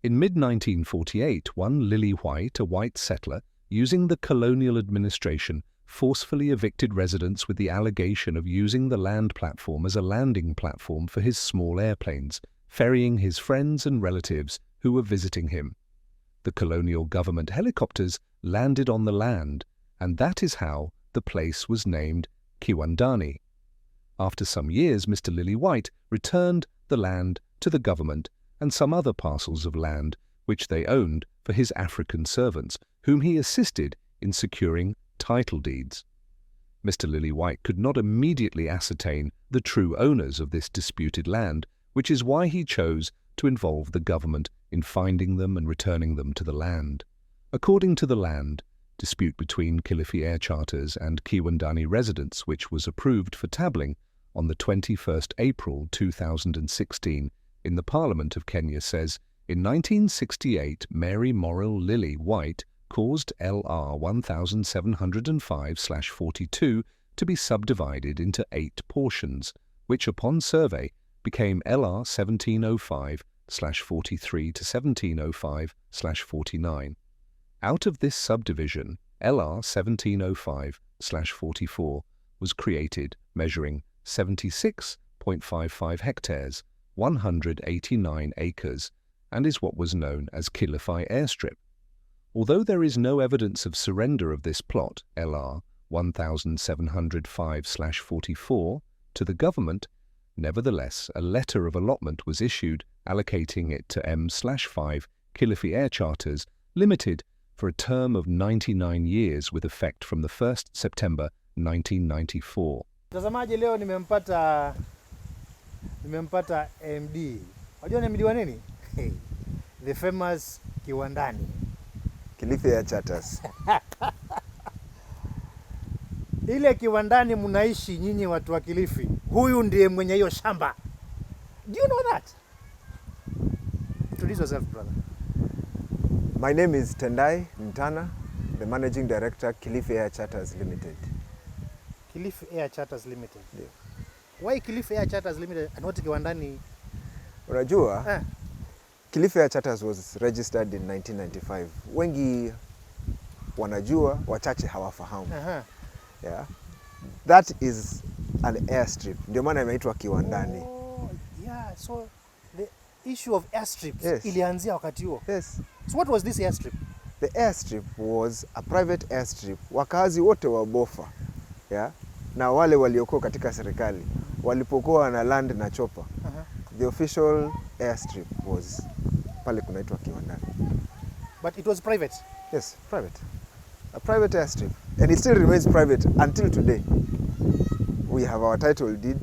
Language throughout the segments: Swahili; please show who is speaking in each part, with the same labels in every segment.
Speaker 1: In mid-1948, one Lily White, a white settler, using the colonial administration, forcefully evicted residents with the allegation of using the land platform as a landing platform for his small airplanes, ferrying his friends and relatives who were visiting him. The colonial government helicopters landed on the land, and that is how the place was named Kiwandani. After some years, Mr. Lily White returned the land to the government and some other parcels of land which they owned for his African servants, whom he assisted in securing title deeds. Mr. Lily White could not immediately ascertain the true owners of this disputed land, which is why he chose to involve the government in finding them and returning them to the land. According to the land dispute between Kilifi Air Charters and Kiwandani residents, which was approved for tabling on the 21st April 2016 in the Parliament of Kenya, says, in 1968, Mary Morrill Lily White caused LR 1705/42 to be subdivided into 8 portions, which upon survey became LR 1705/43 to 1705/49. Out of this subdivision, LR 1705/44 was created, measuring 76.55 hectares, 189 acres, and is what was known as Kilifi Airstrip. Although there is no evidence of surrender of this plot, LR 1705/44, to the government, nevertheless a letter of allotment was issued allocating it to M/5 Kilifi Air Charters Limited for a term of 99 years with effect from the 1st September 1994.
Speaker 2: Mtazamaji, leo nimempata MD. Unajua ni MD wa nini? The famous Kiwandani.
Speaker 3: Kilifi Air Charters.
Speaker 2: Ile Kiwandani mnaishi nyinyi watu wa Kilifi. Huyu ndiye mwenye hiyo shamba. Do you know that? Introduce yourself, brother.
Speaker 3: My name is Tendai Mtana, the Managing Director, Kilifi Air Charters Limited.
Speaker 2: Kilifi Air Charters Limited.
Speaker 3: Yeah.
Speaker 2: Why Kilifi Air Charters Limited and not Kiwandani?
Speaker 3: Unajua, Kilifi Air Charters was registered in 1995. Wengi wanajua, wachache hawafahamu. Yeah. That is an airstrip. Ndio maana imeitwa Kiwandani.
Speaker 2: Oh, yeah. So the issue of airstrips,
Speaker 3: yes,
Speaker 2: ilianzia wakati huo.
Speaker 3: Yes.
Speaker 2: So what was this airstrip?
Speaker 3: The airstrip was a private airstrip. Wakazi wote wa Bofa, yeah, na wale waliokuwa katika serikali walipokuwa na land na chopper. The official airstrip was pale kunaitwa Kiwandani.
Speaker 2: But it was private?
Speaker 3: Yes, private. A private airstrip. And it still remains private until today. We have our title deed.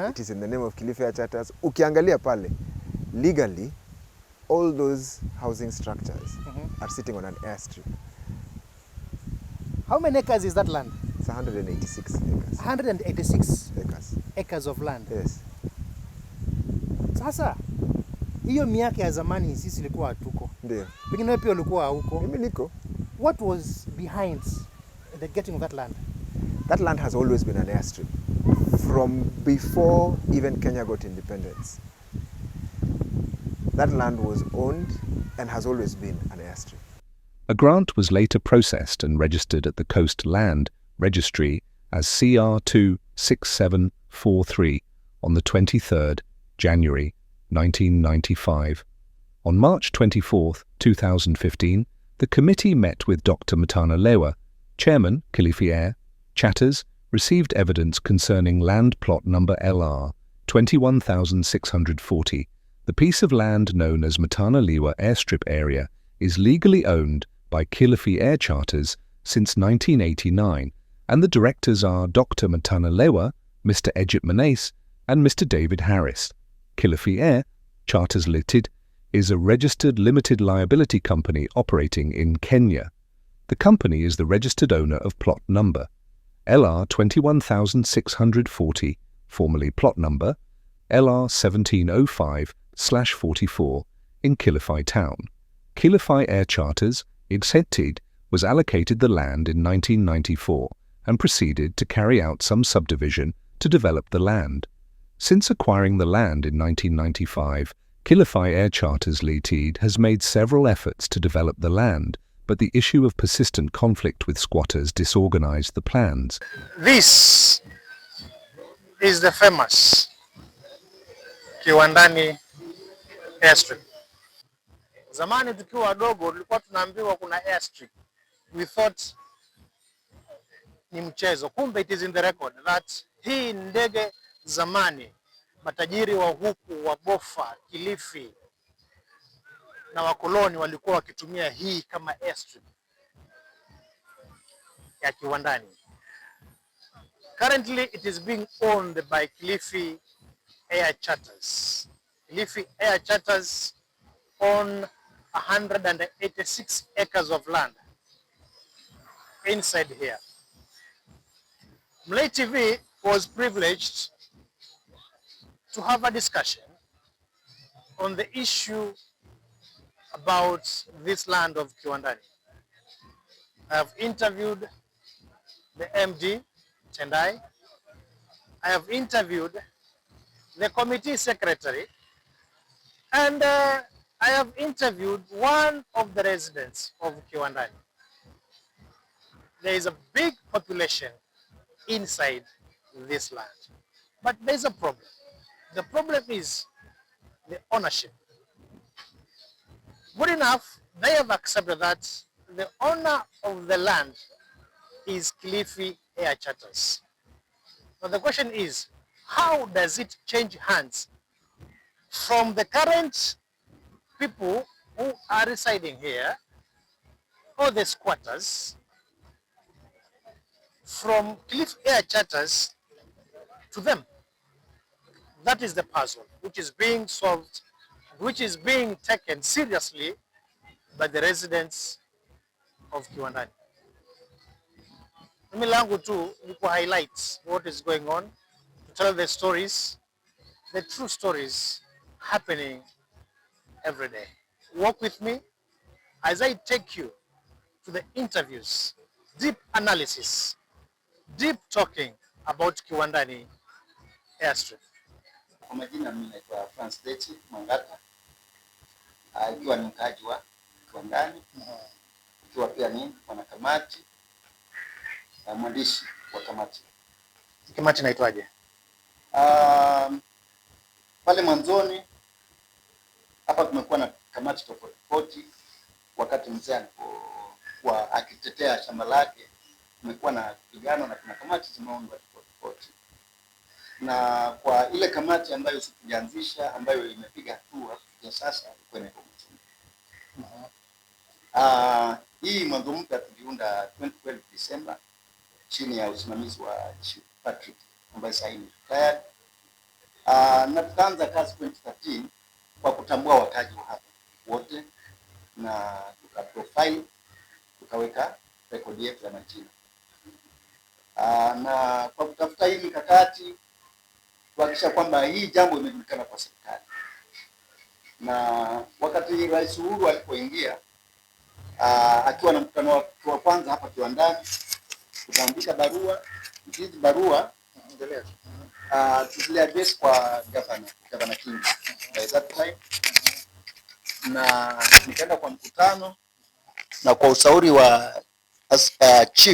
Speaker 3: It is in the name of Kilifi Air Charters. Ukiangalia pale, legally, all those housing structures are sitting on an airstrip.
Speaker 2: How many acres is that land?
Speaker 3: It's 186 acres.
Speaker 2: 186
Speaker 3: acres.
Speaker 2: Acres of land.
Speaker 3: Yes.
Speaker 2: Sasa hiyo miaka ya zamani sisi ilikuwa hatuko.
Speaker 3: Ndio.
Speaker 2: Pengine wewe pia ulikuwa huko.
Speaker 3: Mimi niko.
Speaker 2: What was behind the getting of that land?
Speaker 3: That land has always been an airstrip from before even Kenya got independence. That land was owned and has always been an airstrip.
Speaker 1: A grant was later processed and registered at the Coast Land Registry as CR26743 on the 23rd January 1995. On March 24, 2015, the committee met with Dr. Matana Lewa, Chairman, Kilifi Air Charters, received evidence concerning land plot number LR 21,640. The piece of land known as Matana Lewa Airstrip Area is legally owned by Kilifi Air Charters since 1989, and the directors are Dr. Matana Lewa, Mr. Ejit Manase, and Mr. David Harris. Kilifi Air Charters Limited is a registered limited liability company operating in Kenya. The company is the registered owner of plot number LR 21,640, formerly plot number LR 1705/44 in Kilifi Town. Kilifi Air Charters, evicted, was allocated the land in 1994 and proceeded to carry out some subdivision to develop the land. Since acquiring the land in 1995, Kilifi Air Charters Limited has made several efforts to develop the land, but the issue of persistent conflict with squatters disorganized the plans.
Speaker 2: This is the famous Kiwandani Airstrip. Zamani tukiwa wadogo tulikuwa tunaambiwa kuna airstrip. We thought ni mchezo. Kumbe it is in the record that hii ndege zamani matajiri wa huku wa Bofa, Kilifi na wakoloni walikuwa wakitumia hii kama airstrip ya Kiwandani. Currently it is being owned by Kilifi Air Charters. Kilifi Air Charters own 186 acres of land inside here. Mlay TV was privileged to have a discussion on the issue about this land of Kiwandani. I have interviewed the MD, Tendai. I have interviewed the committee secretary, and I have interviewed one of the residents of Kiwandani. There is a big population inside this land, but there is a problem. The problem is the ownership. Good enough, they have accepted that the owner of the land is Kilifi Air Charters. Now the question is, how does it change hands from the current people who are residing here, or the squatters, from Kilifi Air Charters to them? That is the puzzle which is being solved, which is being taken seriously by the residents of Kiwandani. Mimi langu tu ni ku highlight what is going on, to tell the stories, the true stories happening every day. Walk with me as I take you to the interviews, deep analysis, deep talking about Kiwandani Airstrip.
Speaker 4: Kwa majina mimi naitwa Francis Mangata, ikiwa ni mkaaji wa Kiwandani, ikiwa pia ni mwanakamati na mwandishi wa kamati.
Speaker 2: Kamati inaitwaje?
Speaker 4: Pale mwanzoni hapa tumekuwa na kamati tofauti. Wakati mzee alipokuwa akitetea shamba lake, tumekuwa na vijana na kuna kamati zimeundwa tofauti. Na kwa ile kamati ambayo tulianzisha, ambayo imepiga hatua ya sasa, ilikuwa ni hii mwanzo mpya tuliunda 2012 December chini ya usimamizi wa Chief Patrick ambaye sasa hivi retired. Na tukaanza kazi 2013 kwa kutambua wakazi wa hapa wote na tukaprofile, tukaweka rekodi yetu ya majina. Na kwa kutafuta hii mikakati kuhakikisha kwamba hii jambo imejulikana kwa serikali. Na wakati Rais Uhuru alipoingia akiwa na mkutano wa kwanza hapa Kiwandani, tukaandika barua. Hizi barua tuliaddress kwa Governor King by that time. Na nikaenda kwa mkutano na kwa ushauri wa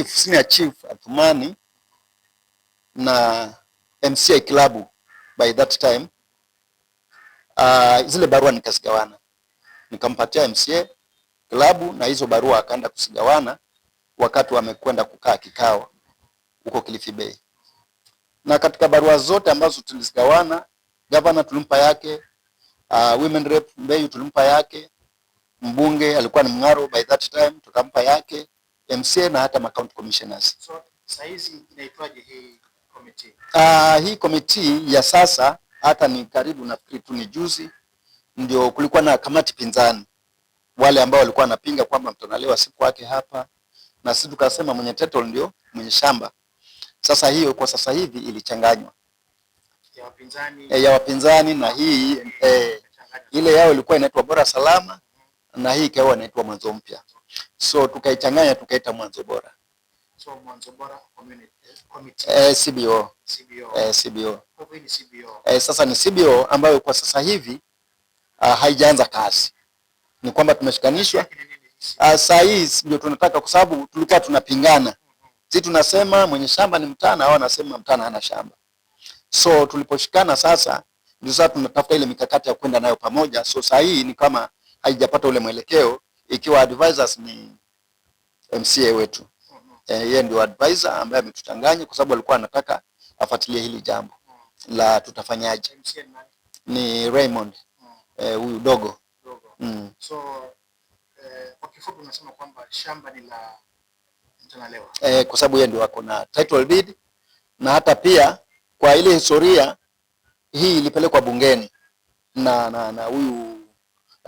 Speaker 4: senior chief Athumani na MCA Klabu by that time, zile barua nikasigawana, nikampatia MCA Klabu na hizo barua akaenda kusigawana wakati wamekwenda kukaa kikao huko Kilifi Bay. Na katika barua zote ambazo tulisigawana, governor tulimpa yake, women rep Mbeyu tulimpa yake, mbunge alikuwa ni Mngaro by that time tukampa yake, MCA na hata county commissioners.
Speaker 2: So saizi inaitwaje hii committee?
Speaker 4: Hii committee ya sasa hata ni karibu nafikiri tu ni juzi ndio kulikuwa na kamati pinzani, wale ambao walikuwa wanapinga kwamba mtonalewa siku yake hapa, na sisi tukasema mwenye title ndio mwenye shamba. Sasa hiyo kwa sasa hivi ilichanganywa ya wapinzani na hii ile yao ilikuwa inaitwa Bora Salama na hii ikawa inaitwa Mwanzo Mpya. So tukaichanganya tukaita Mwanzo Bora.
Speaker 2: So Mwanzo Bora committee.
Speaker 4: CBO.
Speaker 2: CBO.
Speaker 4: CBO.
Speaker 2: Kwa hivyo ni CBO.
Speaker 4: Sasa ni CBO ambayo kwa sasa hivi haijaanza kazi, ni kwamba tumeshikanishwa. Saa hii ndio tunataka, kwa sababu tulikuwa tunapingana. Sisi tunasema mwenye shamba ni mtana, au anasema mtana hana shamba. So tuliposhikana sasa, ndio sasa tunatafuta ile mikakati ya kwenda nayo pamoja. So saa hii ni kama haijapata ule mwelekeo, ikiwa advisors ni MCA wetu. Yeye ndio advisor ambaye ametuchanganya, kwa sababu alikuwa anataka afuatilie hili jambo la tutafanyaje. Ni Raymond, huyu dogo.
Speaker 2: So kwa kifupi unasema kwamba shamba ni la mtanalewa.
Speaker 4: Kwa sababu yeye ndio wako na title deed, na hata pia kwa ile historia hii ilipelekwa bungeni na huyu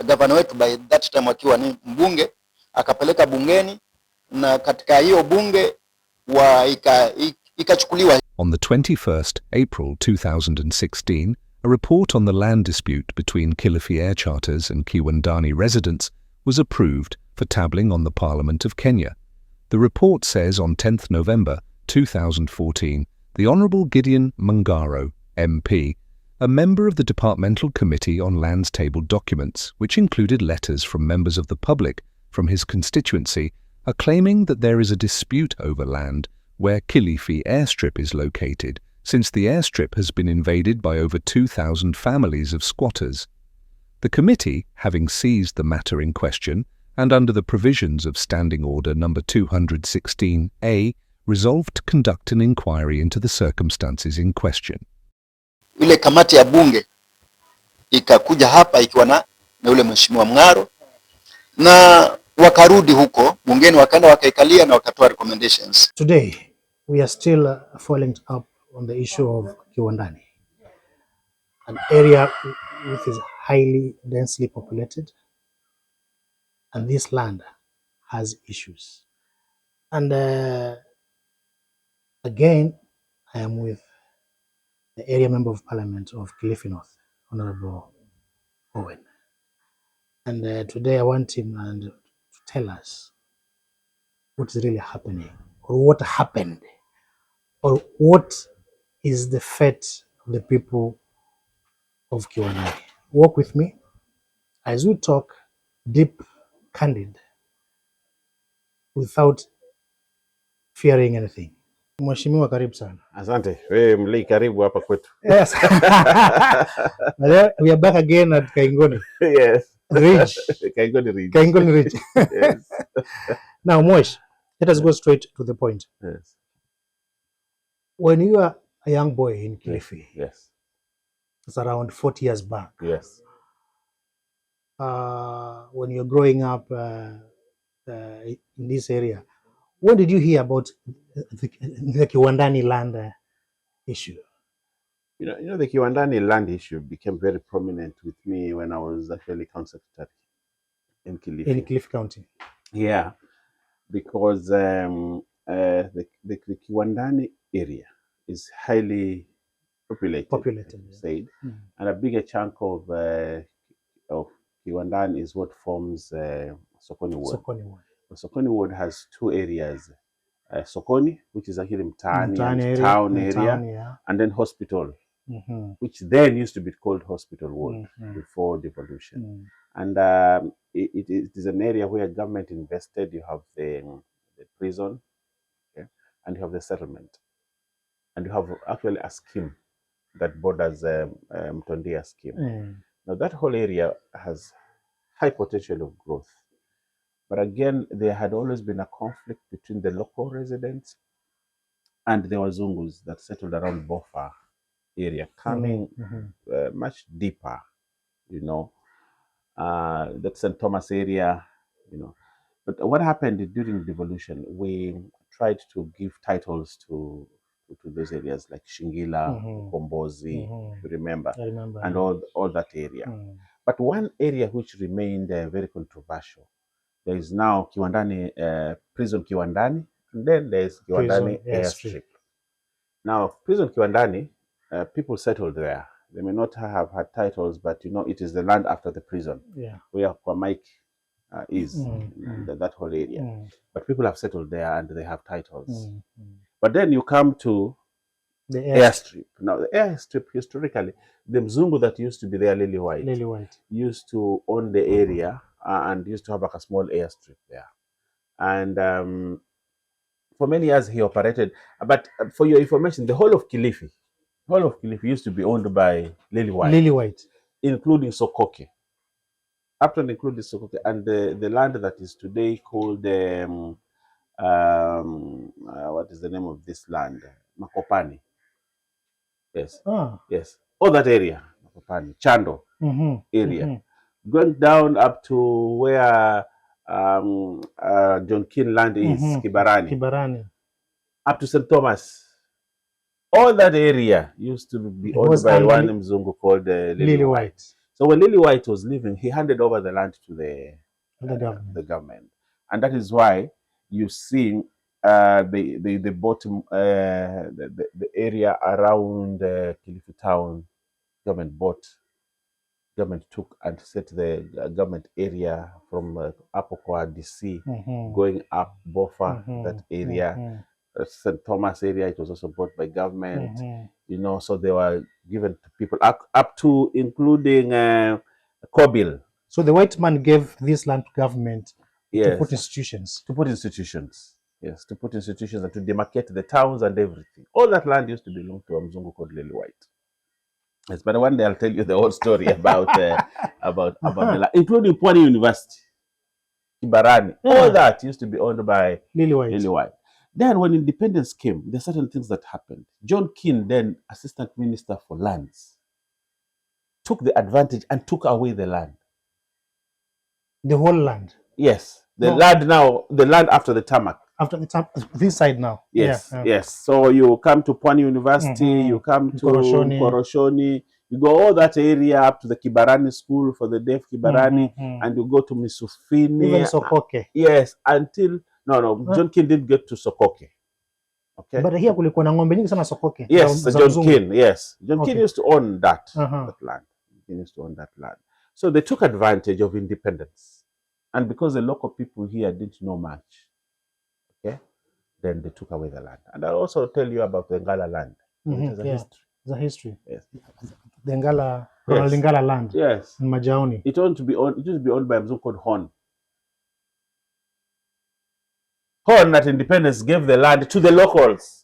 Speaker 4: governor wetu by that time akiwa ni mbunge, akapeleka bungeni, na katika hiyo bunge ikachukuliwa.
Speaker 1: On the 21st April 2016, a report on the land dispute between Kilifi Air Charters and Kiwandani residents was approved for tabling on the Parliament of Kenya. The report says on 10th November 2014, the Honourable Gideon Mungaro, MP, a member of the Departmental Committee on Lands Tabled Documents, which included letters from members of the public from his constituency, are claiming that there is a dispute over land where Kilifi Airstrip is located, since the airstrip has been invaded by over 2,000 families of squatters. The committee, having seized the matter in question, and under the provisions of Standing Order number 216A, resolved to conduct an inquiry into the circumstances in question.
Speaker 4: Ile kamati ya bunge ikakuja hapa ikiwa na ule mheshimiwa Mngaro, na wakarudi huko bungeni, wakaenda wakaikalia na wakatoa recommendations.
Speaker 2: Today we are still following up on the issue of Kiwandani, an area which is highly densely populated, and this land has issues. And again, I am with the area member of parliament of Kilifi North, Honorable Owen. And today I want him to tell us what is really happening, or what happened, or what is the fate of the people of Kiwandani. Walk with me as we talk deep, candid, without fearing anything. Mheshimiwa, karibu sana.
Speaker 5: Asante. Wewe mlei karibu hapa kwetu.
Speaker 2: Yes. We are back again at Kaingoni.
Speaker 5: Yes.
Speaker 2: Ridge.
Speaker 5: Kaingoni Ridge.
Speaker 2: Kaingoni Ridge.
Speaker 5: Yes.
Speaker 2: Now, Mosh, let us go straight to the point.
Speaker 5: Yes.
Speaker 2: When you were a young boy in Kilifi,
Speaker 5: Yes.
Speaker 2: it's around 40 years back.
Speaker 5: Yes.
Speaker 2: When you're growing up in this area, when did you hear about the Kiwandani land issue?
Speaker 5: You know, the Kiwandani land issue became very prominent with me when I was actually council secretary in Kilifi.
Speaker 2: In Kilifi County.
Speaker 5: Yeah, because the Kiwandani area is highly populated, said, and a bigger chunk of Kiwandani is what forms Sokoni ward. Sokoni ward has two areas, Sokoni, which is actually Mtaani town area, and then hospital, which then used to be called Hospital Ward before devolution. And it is an area where government invested. You have the prison, okay, and you have the settlement, and you have actually a scheme that borders Mtondia scheme. Now that whole area has high potential of growth. But again, there had always been a conflict between the local residents and the Wazungus that settled around Bofa area, coming much deeper, you know, that St. Thomas area, you know. But what happened during devolution, we tried to give titles to those areas like Shingila, Kombozi, you remember,
Speaker 2: I remember,
Speaker 5: and all that area. But one area which remained very controversial, there is now Kiwandani, prison Kiwandani, and then there's Kiwandani Airstrip. Now, prison Kiwandani, people settled there. They may not have had titles, but you know, it is the land after the prison, where Kwamaik is, that whole area. But people have settled there and they have titles. But then you come to
Speaker 2: The
Speaker 5: airstrip. Now, the airstrip, historically, the Mzungu that used to be there, Lily White, used to own the area and used to have like a small airstrip there. And for many years he operated. But for your information, the whole of Kilifi used to be owned by Lily White, including Sokoke. Up to and including Sokoke, and the land that is today called what is the name of this land? Makopani. Yes. Yes. All that area, Makopani, Chando area. Going down up to where John King land is, Kibarani. Up to St. Thomas. All that area used to be owned by one Mzungu called Lily White. So when Lily White was leaving, he handed over the land to the government. And that is why you see the bottom, the area around Kilifi town, government took and set the government area from Apokwa DC, going up Bofa, that area. St. Thomas area, it was also bought by government, you know, so they were given to people up to including Kobil.
Speaker 2: So the white man gave this land to government to put institutions.
Speaker 5: Yes, to put institutions and to demarcate the towns and everything. All that land used to belong to a Mzungu called Lily White. Yes, but one day I'll tell you the whole story about about the land, including Pwani University, Kibarani. All that used to be owned by Lily White. Then when independence came, there are certain things that happened. John King, then Assistant Minister for Lands, took the advantage and took away the land.
Speaker 2: The whole land?
Speaker 5: Yes. The land after the tarmac.
Speaker 2: After the tarmac, this side now?
Speaker 5: Yes, yes. So you come to Pwani University, you come to Koroshoni, you go all that area up to the Kibarani School for the deaf Kibarani, and you go to Misufini.
Speaker 2: Even Sokoke.
Speaker 5: Yes, until... No, John King didn't get to Sokoke. Okay.
Speaker 2: But here kulikuwa na ng'ombe nyingi sana Sokoke.
Speaker 5: Yes, John King, yes. John King used to own that land. He used to own that land. So they took advantage of independence. And because the local people here didn't know much, okay, then they took away the land. And I'll also tell you about the Ngala land. It's a history.
Speaker 2: It's a history.
Speaker 5: Yes.
Speaker 2: The Ngala, Ngala land.
Speaker 5: Yes.
Speaker 2: In Majaoni.
Speaker 5: It used to be owned by a Mzungu called Horn. Horn at independence gave the land to the locals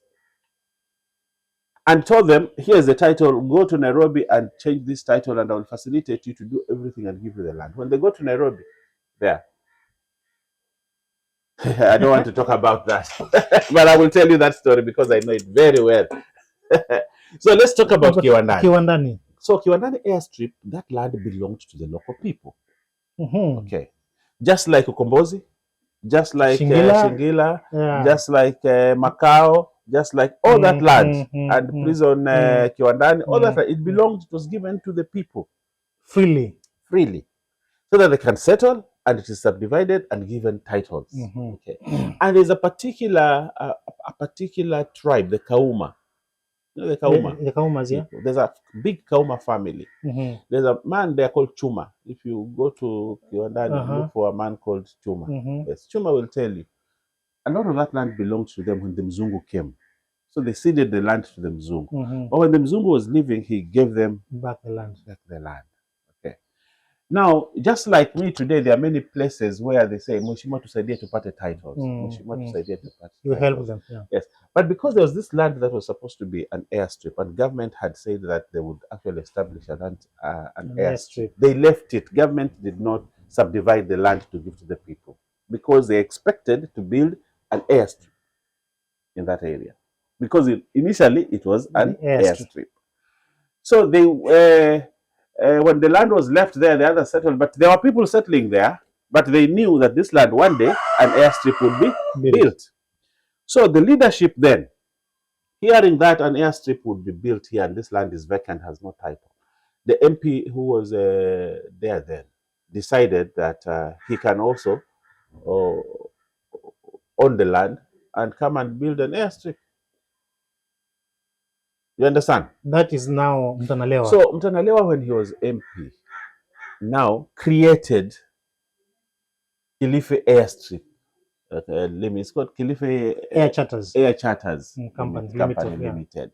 Speaker 5: and told them, here's the title, go to Nairobi and change this title and I will facilitate you to do everything and give you the land. When they go to Nairobi, there. I don't want to talk about that, but I will tell you that story because I know it very well. So let's talk about Kiwandani. So Kiwandani Airstrip, that land belonged to the local people. Okay. Just like Ukombozi, just like Shingila, just like Macau, just like all that land and prison Kiwandani, all that it belonged, it was given to the people
Speaker 2: freely,
Speaker 5: so that they can settle and it is subdivided and given titles. Okay, and there's a particular tribe, the Kauma. You know the Kauma?
Speaker 2: The Kaumas, yeah.
Speaker 5: There's a big Kauma family. There's a man there called Chuma. If you go to Kiwandani, look for a man called Chuma. Yes, Chuma will tell you. A lot of that land belonged to them when the Mzungu came. So they ceded the land to the Mzungu. But when the Mzungu was leaving, he gave them
Speaker 2: back the land.
Speaker 5: Okay. Now, just like me today, there are many places where they say, Mheshimiwa tusaidie tupate titles. Mheshimiwa tusaidie tupate titles.
Speaker 2: You help them, yeah.
Speaker 5: Yes. But because there was this land that was supposed to be an airstrip, and government had said that they would actually establish an airstrip, they left it. Government did not subdivide the land to give to the people because they expected to build an airstrip in that area. Because initially it was an airstrip. So they when the land was left there, the others settled, but there were people settling there, but they knew that this land, one day, an airstrip would be built. So the leadership then, hearing that an airstrip would be built here and this land is vacant, has no title, the MP who was there then decided that he can also own the land and come and build an airstrip. You understand?
Speaker 2: That is now Mtanalewa.
Speaker 5: So Mtanalewa, when he was MP, now created Kilifi Airstrip. It's called Kilifi
Speaker 2: Air Charters.
Speaker 5: Air Charters
Speaker 2: Company
Speaker 5: Limited.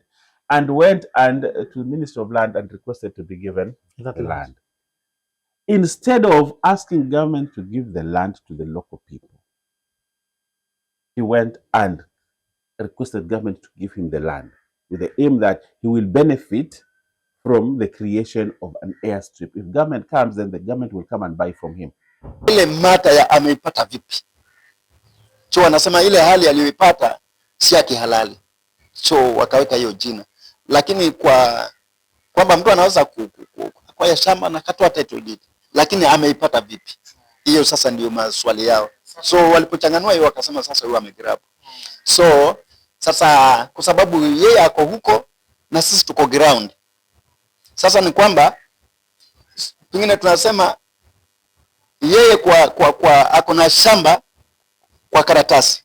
Speaker 2: Yeah.
Speaker 5: and went and to the Ministry of Land and requested to be given the land. Instead of asking government to give the land to the local people, he went and requested government to give him the land with the aim that he will benefit from the creation of an airstrip. If government comes, then the government will come and buy from him.
Speaker 4: Ile mata ya ameipata vipi? So wanasema ile hali aliyoipata si ya kihalali. So wakaweka hiyo jina. Lakini kwamba mtu anaweza kwa shamba na katoa title deed, lakini ameipata vipi? Hiyo sasa ndio maswali yao. So walipochanganua hiyo wakasema sasa huyu amegrab. So sasa kwa sababu yeye ako huko na sisi tuko ground. Sasa ni kwamba pengine tunasema yeye kwa ako na shamba kwa karatasi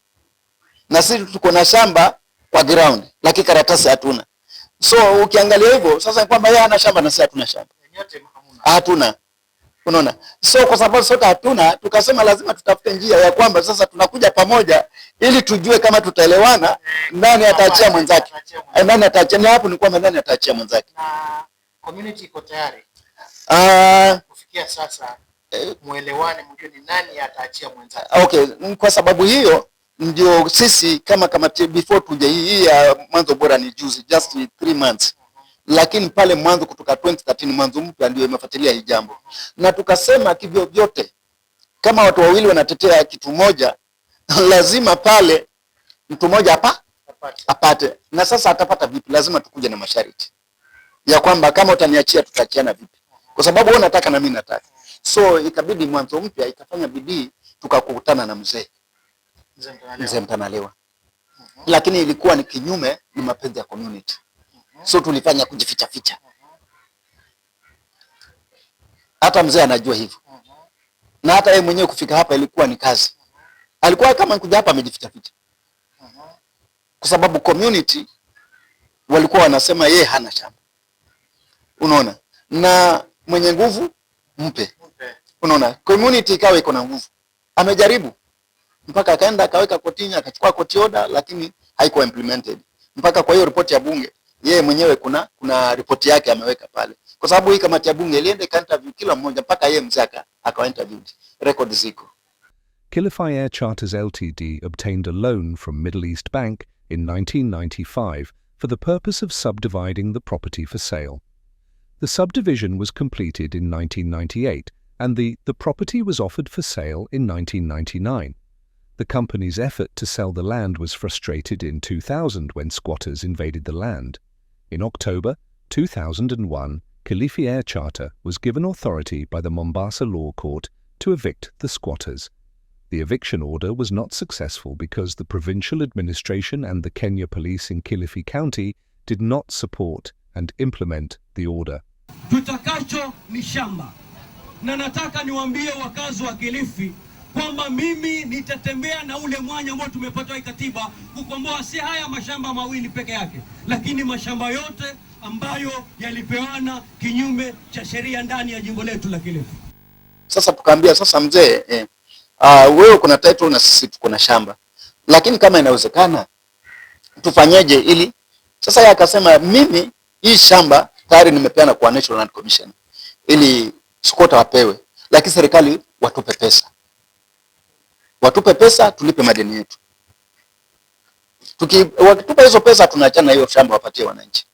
Speaker 4: na sisi tuko na shamba kwa ground, lakini karatasi hatuna. So ukiangalia hivyo sasa ni kwamba yeye ana shamba na sisi hatuna shamba. Hatuna. Unaona? So kwa sababu sote hatuna, tukasema lazima tutafute njia ya kwamba sasa tunakuja pamoja ili tujue kama tutaelewana, nani ataachia mwenzake. Nani ataachia, ni hapo ni kwamba nani ataachia mwenzake.
Speaker 2: Na community iko tayari. Kufikia sasa muelewane, mjue ni nani ataachia mwenzake.
Speaker 4: Okay, kwa sababu hiyo ndio sisi kama before tuje hii ya mwanzo bora ni juzi, just 3 months. Lakini pale mwanzo kutoka 2013 mwanzo mpya ndio imefuatilia hii jambo. Na tukasema kivyo vyote kama watu wawili wanatetea kitu moja lazima pale mtu mmoja apate. Na sasa atapata vipi? Lazima tukuje na masharti ya kwamba kama utaniachia tutaachiana vipi, kwa sababu wewe unataka na mimi nataka. So ikabidi mwanzo mpya ikafanya bidii tukakutana na mzee Mtanalewa. Lakini ilikuwa ni kinyume ni mapenzi ya community. So tulifanya kujificha ficha. Hata mzee anajua hivyo. Na hata yeye mwenyewe kufika hapa ilikuwa ni kazi. Alikuwa kama kuja hapa amejificha ficha. Kwa sababu community walikuwa wanasema yeye hana shamba. Unaona? Na mwenye nguvu mpe. Unaona? Community ikawa iko na nguvu. Amejaribu mpaka akaenda akaweka kotini akachukua court order, lakini haikuwa implemented. Mpaka kwa hiyo ripoti ya bunge yeye mwenyewe kuna ripoti yake ameweka pale. Kwa sababu hii kamati ya bunge ilienda interview kila mmoja mpaka yeye mzee akawa interviewed. Record ziko.
Speaker 1: Kilifi Air Charters Ltd obtained a loan from Middle East Bank in 1995 for the purpose of subdividing the property for sale. The subdivision was completed in 1998 and the property was offered for sale in 1999. The company's effort to sell the land was frustrated in 2000 when squatters invaded the land. In October 2001, Kilifi Air Charter was given authority by the Mombasa Law Court to evict the squatters. The eviction order was not successful because the provincial administration and the Kenya police in Kilifi County did not support and implement the order.
Speaker 6: Tutakacho ni shamba. Na nataka niwaambie wakazi wa Kilifi kwamba mimi nitatembea na ule mwanya ambao tumepata katiba kukomboa si haya mashamba mawili peke yake, lakini mashamba yote ambayo yalipewana kinyume cha sheria ndani ya jimbo letu la Kilifi.
Speaker 4: Sasa tukaambia sasa mzee, wewe kuna title na sisi tuko na shamba. Lakini kama inawezekana tufanyeje ili sasa yeye akasema mimi hii shamba tayari nimepeana kwa National Land Commission ili squatter wapewe, lakini serikali watupe pesa. Watupe pesa tulipe madeni yetu. Wakitupa hizo pesa tunaachana hiyo shamba wapatie wananchi.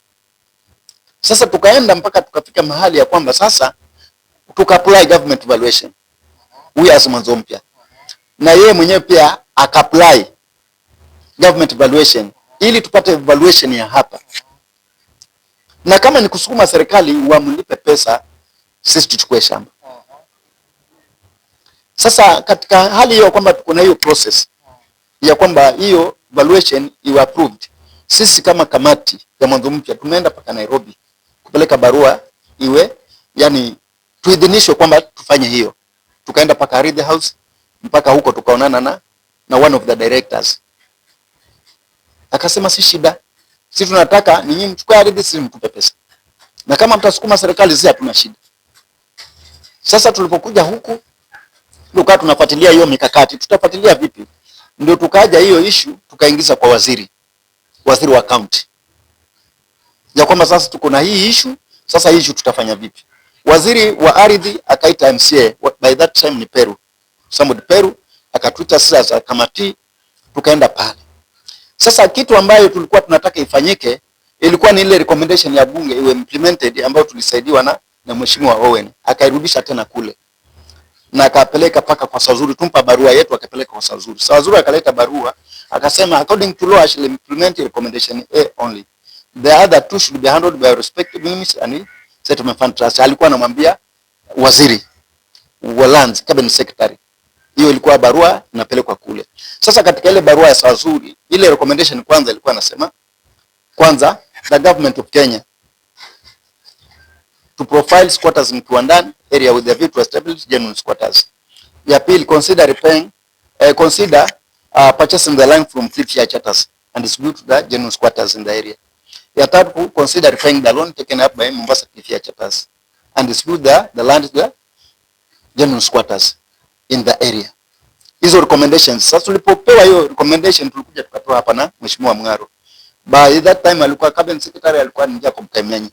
Speaker 4: Sasa tukaenda mpaka tukafika mahali ya kwamba sasa tuka-apply government valuation. Huyu as mwanzo mpya. Na yeye mwenyewe pia aka-apply government valuation ili tupate valuation ya hapa. Na kama ni kusukuma serikali wamlipe pesa, sisi tuchukue shamba. Sasa katika hali hiyo kwamba tuko na hiyo process ya kwamba hiyo valuation iwe approved, sisi kama kamati ya mwanzo mpya tumeenda paka Nairobi kupeleka barua iwe yani tuidhinishwe kwamba tufanye hiyo. Tukaenda paka Ardhi House, mpaka huko tukaonana na one of the directors. Akasema si shida, sisi tunataka ninyi mchukue ardhi, sisi mtupe pesa, na kama mtasukuma serikali sisi hatuna shida. Sasa tulipokuja huku tukawa tunafuatilia hiyo mikakati, tutafuatilia vipi? Ndio tukaja hiyo issue tukaingiza kwa waziri wa county. ya kwamba sasa tuko na hii issue, sasa hii issue tutafanya vipi? Waziri wa ardhi akaita MCA, by that time ni Peru, somebody Peru, akatuita sasa kamati, tukaenda pale. Sasa kitu ambayo tulikuwa tunataka ifanyike ilikuwa ni ile recommendation ya bunge iwe implemented, ambayo tulisaidiwa na mheshimiwa Owen, akairudisha tena kule na akapeleka paka kwa Sazuri, tumpa barua yetu akapeleka kwa Sazuri. Sazuri akaleta barua akasema according to law I shall implement recommendation A only, the other two should be handled by respective ministers and settlement fund trust. Alikuwa anamwambia waziri wa lands, cabinet secretary. Hiyo ilikuwa barua inapelekwa kule. Sasa katika ile barua ya Sazuri, ile recommendation kwanza ilikuwa nasema, kwanza, the government of Kenya to profile squatters in Kiwandani area with the view to establish genuine squatters. Ya pili, consider purchasing the land from Kilifi Air Charters and distribute to the genuine squatters in the area. Ya tatu, consider repaying the loan taken up by Mombasa Kilifi Air Charters and distribute the land to the genuine squatters in the area. Hizo recommendations. Sasa tulipopewa hiyo recommendation, tulikuja tukapewa hapa na Mheshimiwa Mngaro. By that time alikuwa cabinet secretary, alikuwa anaingia kwa Mkaimenyi.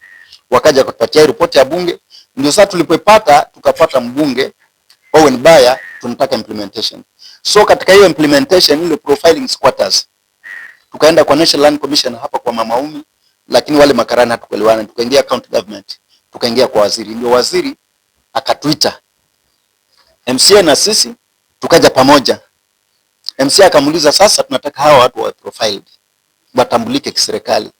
Speaker 4: Wakaja kutupatia ripoti ya bunge, ndio sasa tulipopata tukapata mbunge Owen Baya, tunataka implementation. So katika hiyo implementation, ile profiling squatters, tukaenda kwa National Land Commission hapa kwa Mama Umi, lakini wale makarani hatukuelewana, tukaingia county government, tukaingia kwa waziri. Ndio waziri akatuita MCA na sisi tukaja pamoja. MCA akamuuliza, sasa tunataka hawa watu wa profiled watambulike kiserikali,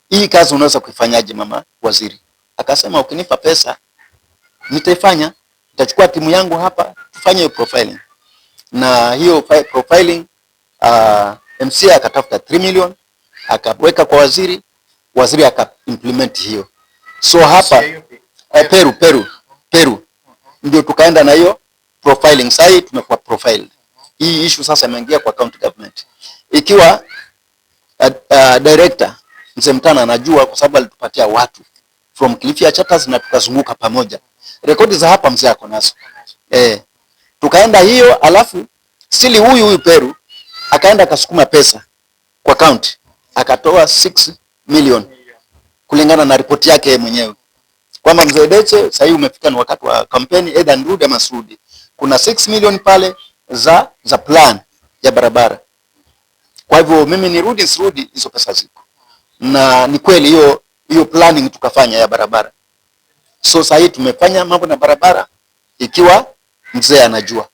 Speaker 4: hii kazi unaweza kuifanyaje mama waziri? Akasema ukinipa pesa nitaifanya, nitachukua timu yangu hapa tufanye hiyo profiling. Na hiyo profiling MCA akatafuta 3 million akaweka kwa waziri, waziri aka implement hiyo. So hapa Peru ndio tukaenda na hiyo profiling. Sasa tumekuwa profiled. Hii issue sasa imeingia kwa county government. Ikiwa director Mzee Mtana anajua kwa sababu alitupatia watu from Kilifi Air Charters na tukazunguka pamoja. Rekodi za hapa mzee ako nazo. Tukaenda hiyo, alafu stili huyu Peru akaenda akasukuma pesa kwa county, akatoa 6 million kulingana na ripoti yake mwenyewe. Kwamba mzee Deche sasa umefika ni wakati wa kampeni, either nirudi ama sirudi. Kuna 6 million pale za plan ya barabara. Kwa hivyo mimi nirudi sirudi, hizo pesa ziko. Na ni kweli hiyo planning tukafanya ya barabara. So sasa tumefanya mambo na barabara ikiwa mzee anajua.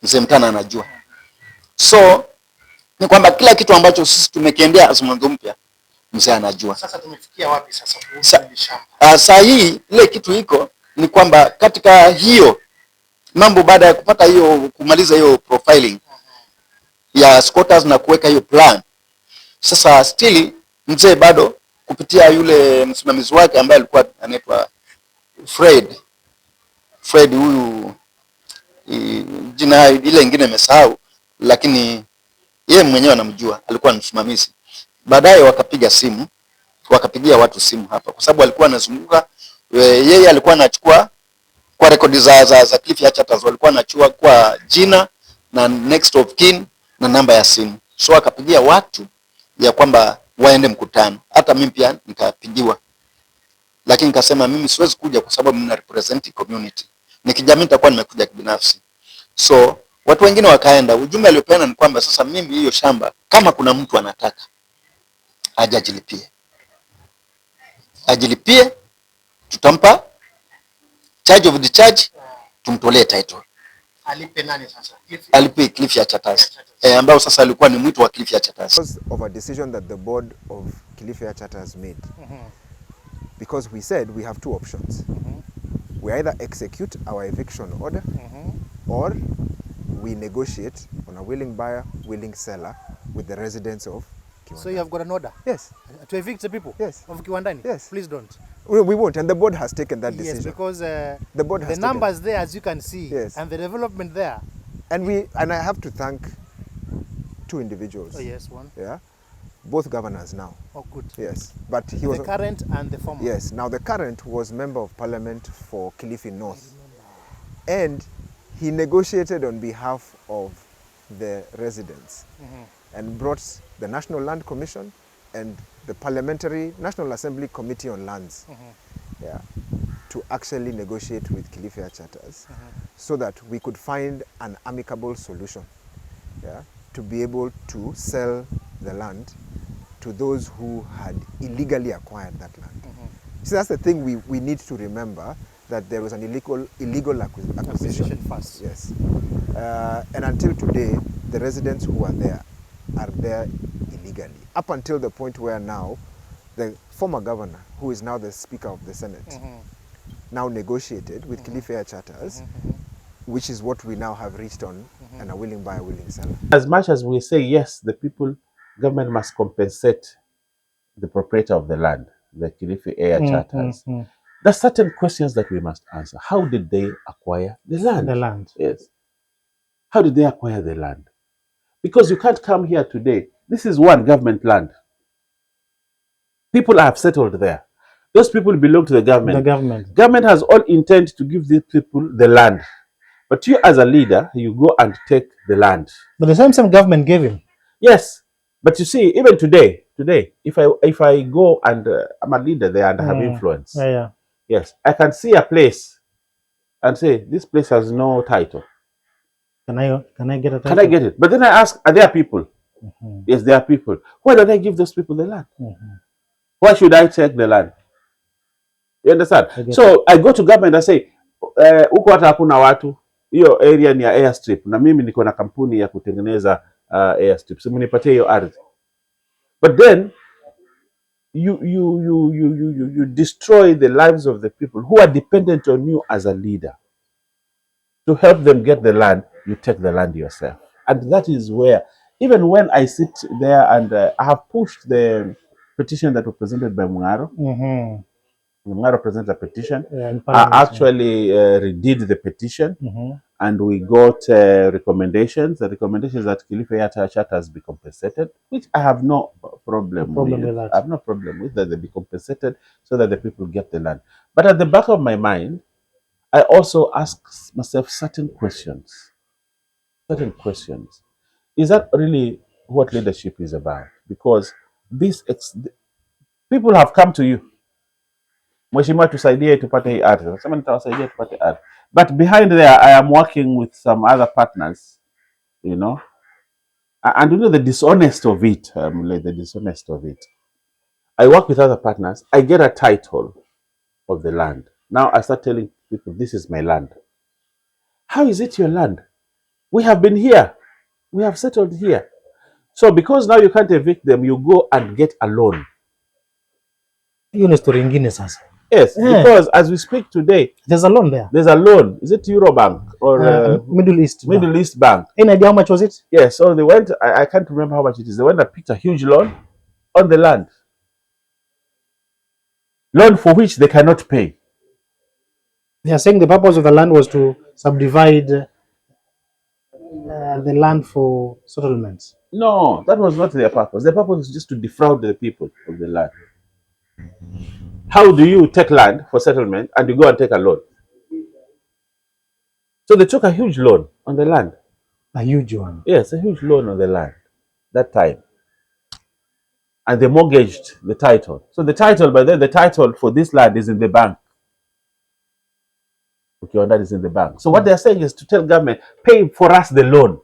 Speaker 4: Mzee Mtana anajua. So ni kwamba kila kitu ambacho sisi tumekiendea mwanzo mpya mzee anajua.
Speaker 2: Sasa tumefikia wapi sasa?
Speaker 4: Sasa ile kitu iko ni kwamba katika hiyo mambo, baada ya kupata hiyo, kumaliza hiyo profiling ya squatters na kuweka hiyo plan, sasa still mzee bado kupitia yule msimamizi wake ambaye alikuwa anaitwa Fred huyu, jina ile nyingine nimesahau, lakini yeye mwenyewe anamjua, alikuwa ni msimamizi. Baadaye wakapigia watu simu hapa, kwa sababu alikuwa anazunguka, yeye alikuwa anachukua kwa rekodi za Kilifi Air Charters, walikuwa anachukua kwa jina na next of kin na namba ya simu. So akapigia watu ya kwamba waende mkutano. Hata mimi pia nikapigiwa, lakini nikasema mimi siwezi kuja kwa sababu mimi na represent community. Nikijamii nitakuwa nimekuja kibinafsi. So watu wengine wakaenda. Ujumbe aliopeana ni kwamba sasa mimi hiyo shamba, kama kuna mtu anataka ajilipie, tutampa charge of the charge, tumtolee title.
Speaker 2: Alipe nani sasa?
Speaker 4: Alipe Kilifi Air Charters. Ambao sasa alikuwa ni mwito wa Kilifi Air Charters.
Speaker 3: Because of a decision that the board of Kilifi Air Charters made. Because we said we have two options. We either execute our eviction order or we negotiate on a willing buyer, willing seller with the residents of Kiwandani.
Speaker 2: So you have got an order?
Speaker 3: Yes.
Speaker 2: To evict the people?
Speaker 3: Yes.
Speaker 2: Of Kiwandani?
Speaker 3: Yes.
Speaker 2: Please don't.
Speaker 3: We won't, and the board has taken that decision.
Speaker 2: Yes, because
Speaker 3: the board has
Speaker 2: numbers there, as you can see,
Speaker 3: yes,
Speaker 2: and the development there.
Speaker 3: And I have to thank two individuals.
Speaker 2: Oh yes, one.
Speaker 3: Yeah, both governors now.
Speaker 2: Oh good.
Speaker 3: Yes, but he was
Speaker 2: the current and the former.
Speaker 3: Yes, now the current was member of parliament for Kilifi North, and he negotiated on behalf of the residents and brought the National Land Commission and the Parliamentary National Assembly Committee on Lands, yeah, to actually negotiate with Kilifi Air Charters so that we could find an amicable solution, yeah, to be able to sell the land to those who had illegally acquired that land. So that's the thing we need to remember, that there was an illegal acquisition
Speaker 2: first.
Speaker 3: Yes. And until today, the residents who are there illegally. Up until the point where now, the former governor, who is now the Speaker of the Senate, now negotiated with Kilifi Air Charters, which is what we now have reached on, and a willing buyer, willing seller.
Speaker 5: As much as we say, yes, the government must compensate the proprietor of the land, the Kilifi Air Charters, there are certain questions that we must answer. How did they acquire the land?
Speaker 2: The land.
Speaker 5: Yes. How did they acquire the land? Because you can't come here today. This is one government land. People have settled there. Those people belong to the government.
Speaker 2: The government.
Speaker 5: Government has all intent to give these people the land. But you as a leader, you go and take the land.
Speaker 2: But the same government gave him.
Speaker 5: Yes. But you see, even today, if I go and I'm a leader there and I have influence, yes, I can see a place and say, this place has no title.
Speaker 2: Can I get a title?
Speaker 5: Can I get it? But then I ask, are there people? Yes, there are people. Why don't I give those people the land? Why should I take the land? You understand? So I go to government and say, huko hata hakuna watu, hiyo area ni ya airstrip, na mimi niko na kampuni ya kutengeneza airstrip, so mnipatie hiyo ardhi. But then you destroy the lives of the people who are dependent on you as a leader. To help them get the land, you take the land yourself. And that is where, even when I sit there and I have pushed the petition that was presented by Mungaro. Mungaro presented a petition. I actually redid the petition, and we got recommendations. The recommendations that Kilifi Air Charters be compensated, which I have no problem with. I have no problem with that they be compensated so that the people get the land. But at the back of my mind, I also ask myself certain questions. Is that really what leadership is about? Because people have come to you. Mheshimiwa, tusaidie tupate hii ardhi. Nasema nitawasaidia tupate ardhi. But behind there, I am working with some other partners, you know. And you know the dishonest of it, I work with other partners. I get a title of the land. Now I start telling people, this is my land. How is it your land? We have been here. We have settled here. So because now you can't evict them, you go and get a loan. Yes, because as we speak today,
Speaker 2: there's a loan there.
Speaker 5: There's a loan. Is it Eurobank or
Speaker 2: Middle
Speaker 5: East Bank?
Speaker 2: Any idea how much was it?
Speaker 5: Yes, so they went, I can't remember how much it is. They went and picked a huge loan on the land. Loan for which they cannot pay.
Speaker 2: They are saying the purpose of the land was to subdivide the land for settlements.
Speaker 5: No, that was not their purpose. Their purpose was just to defraud the people of the land. How do you take land for settlement and you go and take a loan? So they took a huge loan on the land.
Speaker 2: A huge one?
Speaker 5: Yes, a huge loan on the land that time. And they mortgaged the title. So the title, by then, the title for this land is in the bank. Okay, and that is in the bank. So what they're saying is to tell government, pay for us the loan.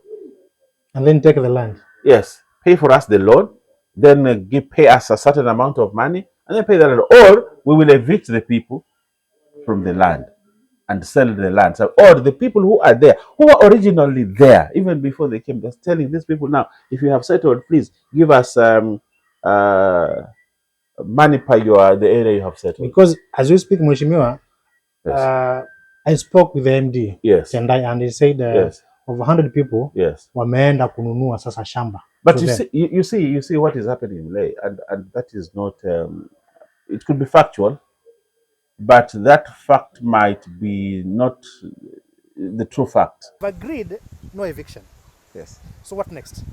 Speaker 2: And then take the land.
Speaker 5: Yes, pay for us the loan, then pay us a certain amount of money, and then pay the land. Or we will evict the people from the land and sell the land. So, or the people who are there, who were originally there, even before they came, they're telling these people now, if you have settled, please give us money per the area you have settled.
Speaker 2: Because as we speak, Mheshimiwa, yes. I spoke with the MD,
Speaker 5: yes,
Speaker 2: and he said
Speaker 5: yes,
Speaker 2: over 100 people,
Speaker 5: yes,
Speaker 2: wameenda kununua sasa shamba.
Speaker 5: But you see what is happening in Malay, and that is not. It could be factual, but that fact might be not the true fact.
Speaker 2: We've agreed, no eviction.
Speaker 3: Yes.
Speaker 2: So what next?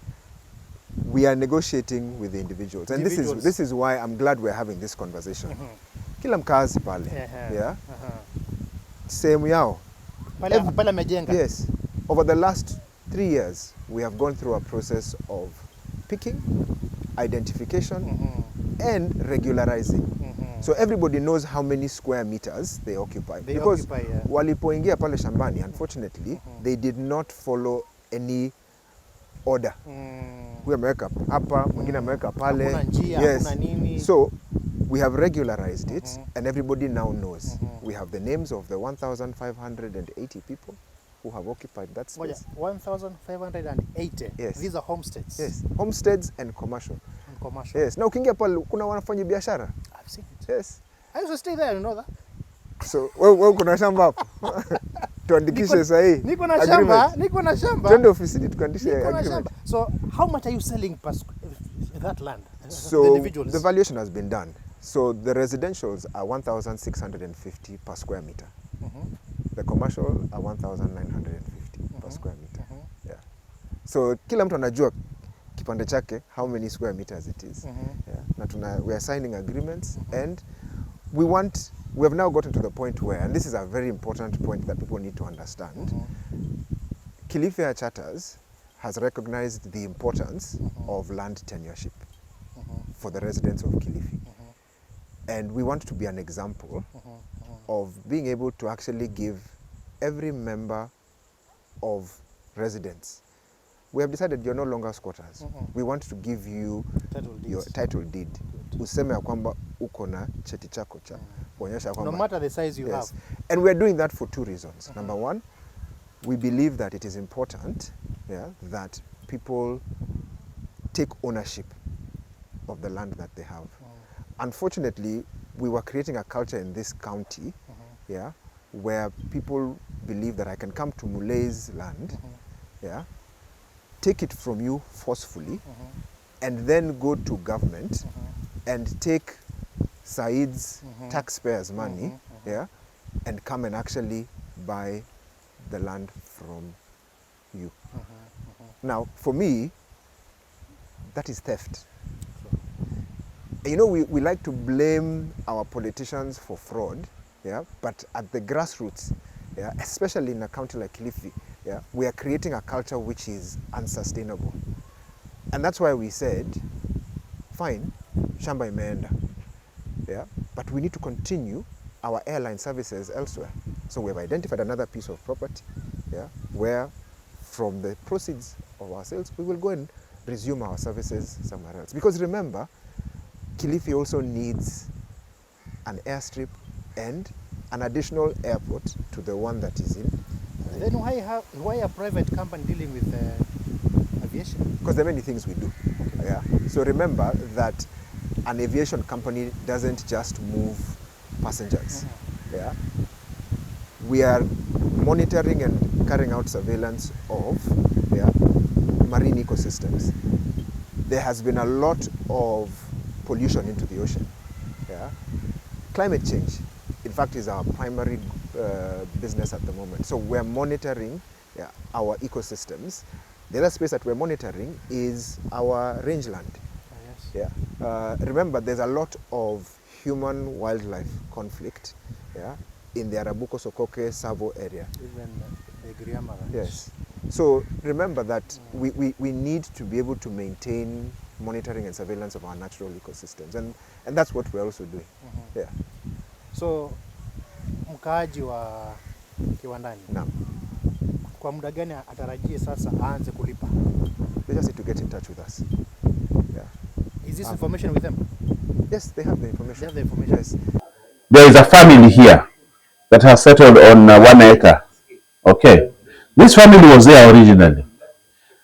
Speaker 3: We are negotiating with the individuals, and this is why I'm glad we're having this conversation. Kila mkazi pale, yeah. Sehemu yao.
Speaker 2: Pale mejenga.
Speaker 3: Yes. Over the last 3 years, we have gone through a process of picking, identification, and regularizing. So everybody knows how many square meters they occupy. Because walipoingia pale shambani, unfortunately, they did not follow any order. Huyu ameweka hapa, mwingine ameweka pale. Yes. So we have regularized it, and everybody now knows. We have the names of the 1,580 people who have occupied that space.
Speaker 2: 1,580?
Speaker 3: Yes.
Speaker 2: These are homesteads?
Speaker 3: Yes, homesteads and commercial. Yes. Now ukiingia pale kuna wanafanyi biashara.
Speaker 2: I've seen it.
Speaker 3: Yes.
Speaker 2: I used to stay there, you know that?
Speaker 3: So wewe kuna shamba hapo. Tuandikishe sahihi.
Speaker 2: Niko na shamba.
Speaker 3: Twende ofisini tuandikishe agreement.
Speaker 2: So how much are you selling per that land?
Speaker 3: So
Speaker 2: the individuals?
Speaker 3: The valuation has been done. So the residentials are 1,650 per square meter. The commercial are 1,950 per square meter. Yeah. So kila mtu anajua kipande chake how many square meters it is. Yeah. Na we are signing agreements, and we have now gotten to the point where, and this is a very important point that people need to understand, Kilifi Air Charters has recognized the importance of land tenureship for the residents of Kilifi. And we want to be an example of being able to actually give every member of residents. We have decided you're no longer squatters. We want to give you your title deed. Useme ya kwamba uko na cheti chako cha kuonyesha kwamba,
Speaker 2: no matter the size you have.
Speaker 3: And we're doing that for two reasons. Number one, we believe that it is important, that people take ownership of the land that they have. Unfortunately, we were creating a culture in this county, where people believe that I can come to Mulei's land, take it from you forcefully, and then go to government and take Said's taxpayers' money, and come and actually buy the land from you. Now, for me, that is theft. You know, we like to blame our politicians for fraud, but at the grassroots, especially in a county like Kilifi, we are creating a culture which is unsustainable. And that's why we said, fine, shamba imeenda, but we need to continue our airline services elsewhere. So we have identified another piece of property, where from the proceeds of our sales, we will go and resume our services somewhere else. Because remember, Kilifi also needs an airstrip and an additional airport to the one that is in.
Speaker 2: Then why a private company dealing with aviation?
Speaker 3: Because there are many things we do. So remember that an aviation company doesn't just move passengers. We are monitoring and carrying out surveillance of marine ecosystems. There has been a lot of pollution into the ocean. Climate change, in fact, is our primary business at the moment. So we're monitoring our ecosystems. The other space that we're monitoring is our rangeland. Remember, there's a lot of human-wildlife conflict in the Arabuko, Sokoke, Savo area.
Speaker 2: Even the Griama Ranch.
Speaker 3: Yes. So remember that we need to be able to maintain monitoring and surveillance of our natural ecosystems, and that's what we're also doing.
Speaker 2: So mkaaji wa Kiwandani,
Speaker 3: naam,
Speaker 2: kwa muda gani atarajie sasa aanze kulipa?
Speaker 3: They just need to get in touch with us.
Speaker 2: Is this information with them?
Speaker 3: Yes, they have the information.
Speaker 2: They have the information.
Speaker 3: Yes.
Speaker 5: There is a family here that has settled on 1 acre. Okay. This family was there originally.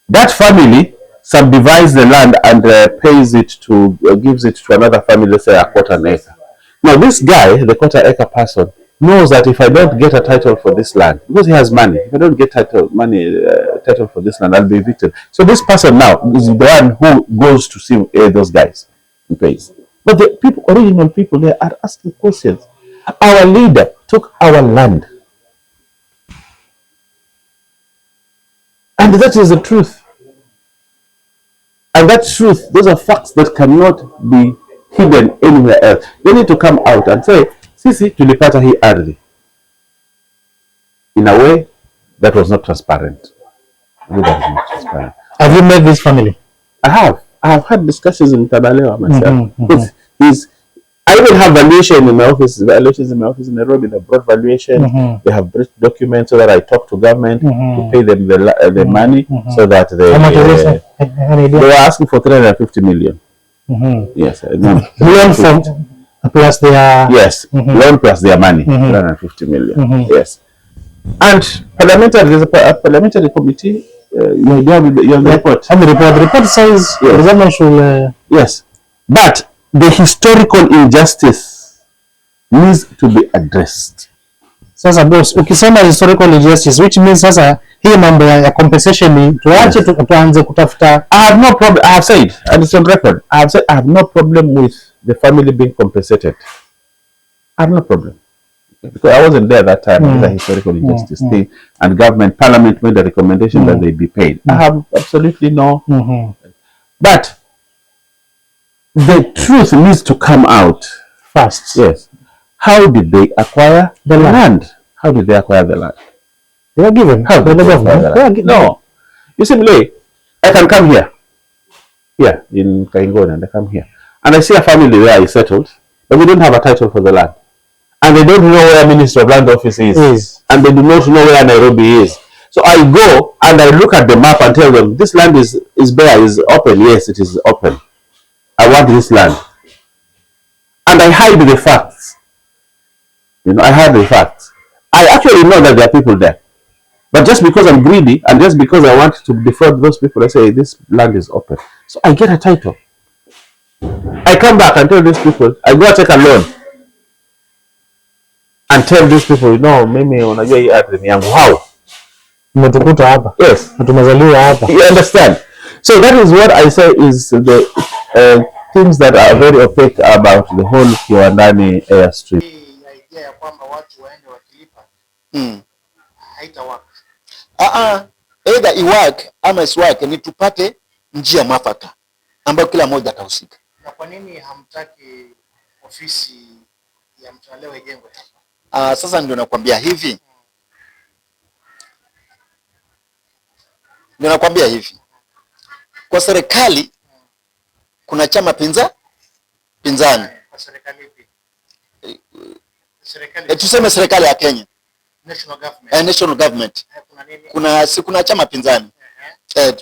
Speaker 5: That family subdivides the land and pays it to, gives it to another family, let's say 1/4 acre. Now this guy, the 1/4 acre person, knows that if I don't get a title for this land, because he has money, if I don't get title for this land, I'll be evicted. So this person now is the one who goes to see those guys and pays. But the people, original people there, are asking questions. Our leader took our land. And that is the truth. And that truth, those are facts that cannot be hidden anywhere else. They need to come out and say, sisi tulipata hii ardhi. In a way that was not transparent.
Speaker 7: Have you met this family?
Speaker 5: I have had discussions in Tadalewa myself. is, I even have valuations in my office in Nairobi. They brought valuation. They have brought documents so that I talk to government to pay them the money so that they were asking for 350 million. Yes,
Speaker 7: loan from plus their
Speaker 5: loan plus their money, 350 million. Yes, and there's a parliamentary committee. You have the report.
Speaker 7: And the report says the government should
Speaker 5: yes, but the historical injustice needs to be addressed.
Speaker 7: Sasa boss, ukisema historical injustice, which means sasa hii mambo ya compensation ni tuache tuanze kutafuta.
Speaker 5: I have no problem. I have said, and it's on record, I have said I have no problem with the family being compensated. I have no problem. Because I wasn't there that time. It's a historical injustice thing, and government, parliament made a recommendation that they be paid. I have absolutely no. But the truth needs to come out
Speaker 7: first.
Speaker 5: Yes. How did they acquire the land? How did they acquire the land?
Speaker 7: They were given.
Speaker 5: How did they acquire the land? No. You simply, I can come here in Kaingoni, and I come here, and I see a family there is settled, but we don't have a title for the land. And they don't know where Ministry of Land Office is. And they do not know where Nairobi is. So I go and I look at the map and tell them, this land is bare, is open. Yes, it is open. I want this land. And I hide the facts. I hide the facts. I actually know that there are people there. But just because I'm greedy and just because I want to defraud those people, I say, this land is open. So I get a title. I come back and tell these people, I go take a loan. And tell these people, mimi unajua hii ardhi ni yangu. How?
Speaker 7: Umetukuta hapa.
Speaker 5: Yes.
Speaker 7: Tumezaliwa hapa.
Speaker 5: You understand? So that is what I say is the things that are very opaque about the whole Kiwandani Airstrip.
Speaker 2: Idea ya kwamba watu waende wakilipa haitawaka.
Speaker 4: Either iwork ama isiwake, ni tupate njia mwafaka ambayo kila mmoja atahusika.
Speaker 2: Na kwa nini hamtaki ofisi ya mtandao ijengwe hapa?
Speaker 4: Sasa ndio nakwambia hivi. Kwa serikali kuna chama pinzani.
Speaker 2: Kwa serikali ipi?
Speaker 4: Tuseme serikali ya Kenya.
Speaker 2: National government.
Speaker 4: National government. Kuna chama pinzani.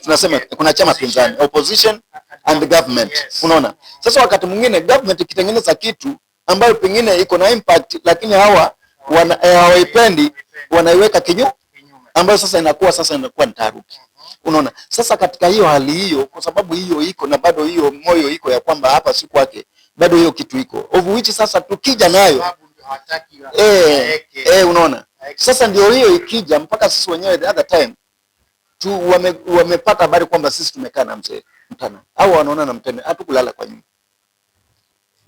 Speaker 4: Tunasema kuna chama pinzani, opposition and government. Unaona? Sasa wakati mwingine government ikitengeneza kitu ambayo pengine iko na impact, lakini hawa hawaipendi, wanaiweka kinyume, ambayo sasa inakuwa nitaruki. Unaona? Sasa katika hiyo hali hiyo, kwa sababu hiyo iko na bado hiyo moyo iko ya kwamba hapa si kwake, bado hiyo kitu iko of which sasa tukija nayo unaona, sasa ndio hiyo ikija mpaka sisi wenyewe the other time tu wamepata habari kwamba sisi tumekaa na mzee Mtana au wanaona na Mtana, hatukulala kwa nyumba.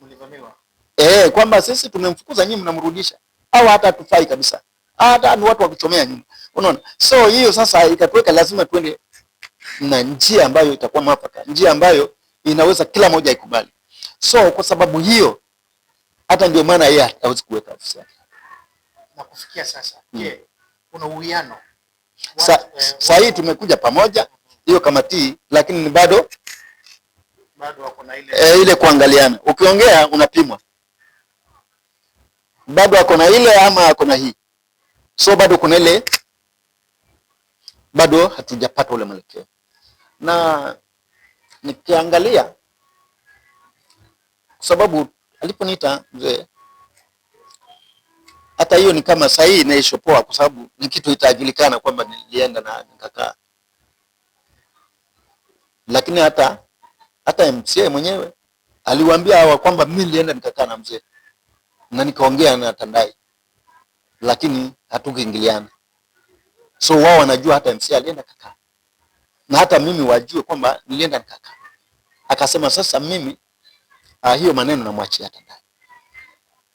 Speaker 2: Mlivamiwa.
Speaker 4: Kwamba sisi tumemfukuza, nyinyi mnamrudisha, au hata hatufai kabisa, hata ni watu wa kuchomea nyumba. Unaona? So hiyo sasa ikatuweka lazima tuende na njia ambayo itakuwa mwafaka, njia ambayo inaweza kila mmoja ikubali. So kwa sababu hiyo hata ndio maana yeye hawezi kuweka ofisi yake.
Speaker 2: Na kufikia sasa, kuna uwiano.
Speaker 4: Sasa hii tumekuja pamoja hiyo kamati, lakini ni bado
Speaker 2: wako na ile
Speaker 4: kuangaliana. Ukiongea unapimwa. Bado wako na ile ama wako na hii. So bado kuna ile, bado hatujapata ule mwelekeo. Na nikiangalia kwa sababu aliponiita mzee, hata hiyo ni kama saa hii inaishopoa, kwa sababu ni kitu itajulikana kwamba nilienda na nikakaa. Lakini hata MCA mwenyewe aliwaambia hawa kwamba mimi nilienda nikakaa na mzee na nikaongea na Tandai, lakini hatukuingiliana. So wao wanajua hata MCA alienda kakaa, na hata mimi wajue kwamba nilienda nikakaa. Akasema sasa mimi hiyo maneno namwachia Tandai,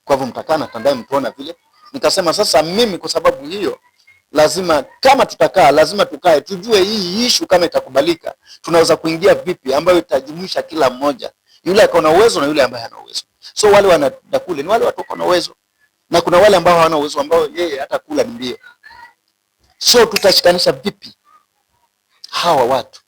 Speaker 4: kwa hivyo mtakaa na Tandai mtuona vile. Nikasema sasa mimi kwa sababu hiyo lazima, kama tutakaa lazima tukae tujue hii issue kama itakubalika tunaweza kuingia vipi, ambayo itajumuisha kila mmoja, yule akona uwezo na yule ambaye hana uwezo. So wale wanadakule ni wale watu wako na uwezo, na kuna wale ambao hawana uwezo, ambao yeye hata kula ni mbio. So tutashikanisha vipi hawa watu?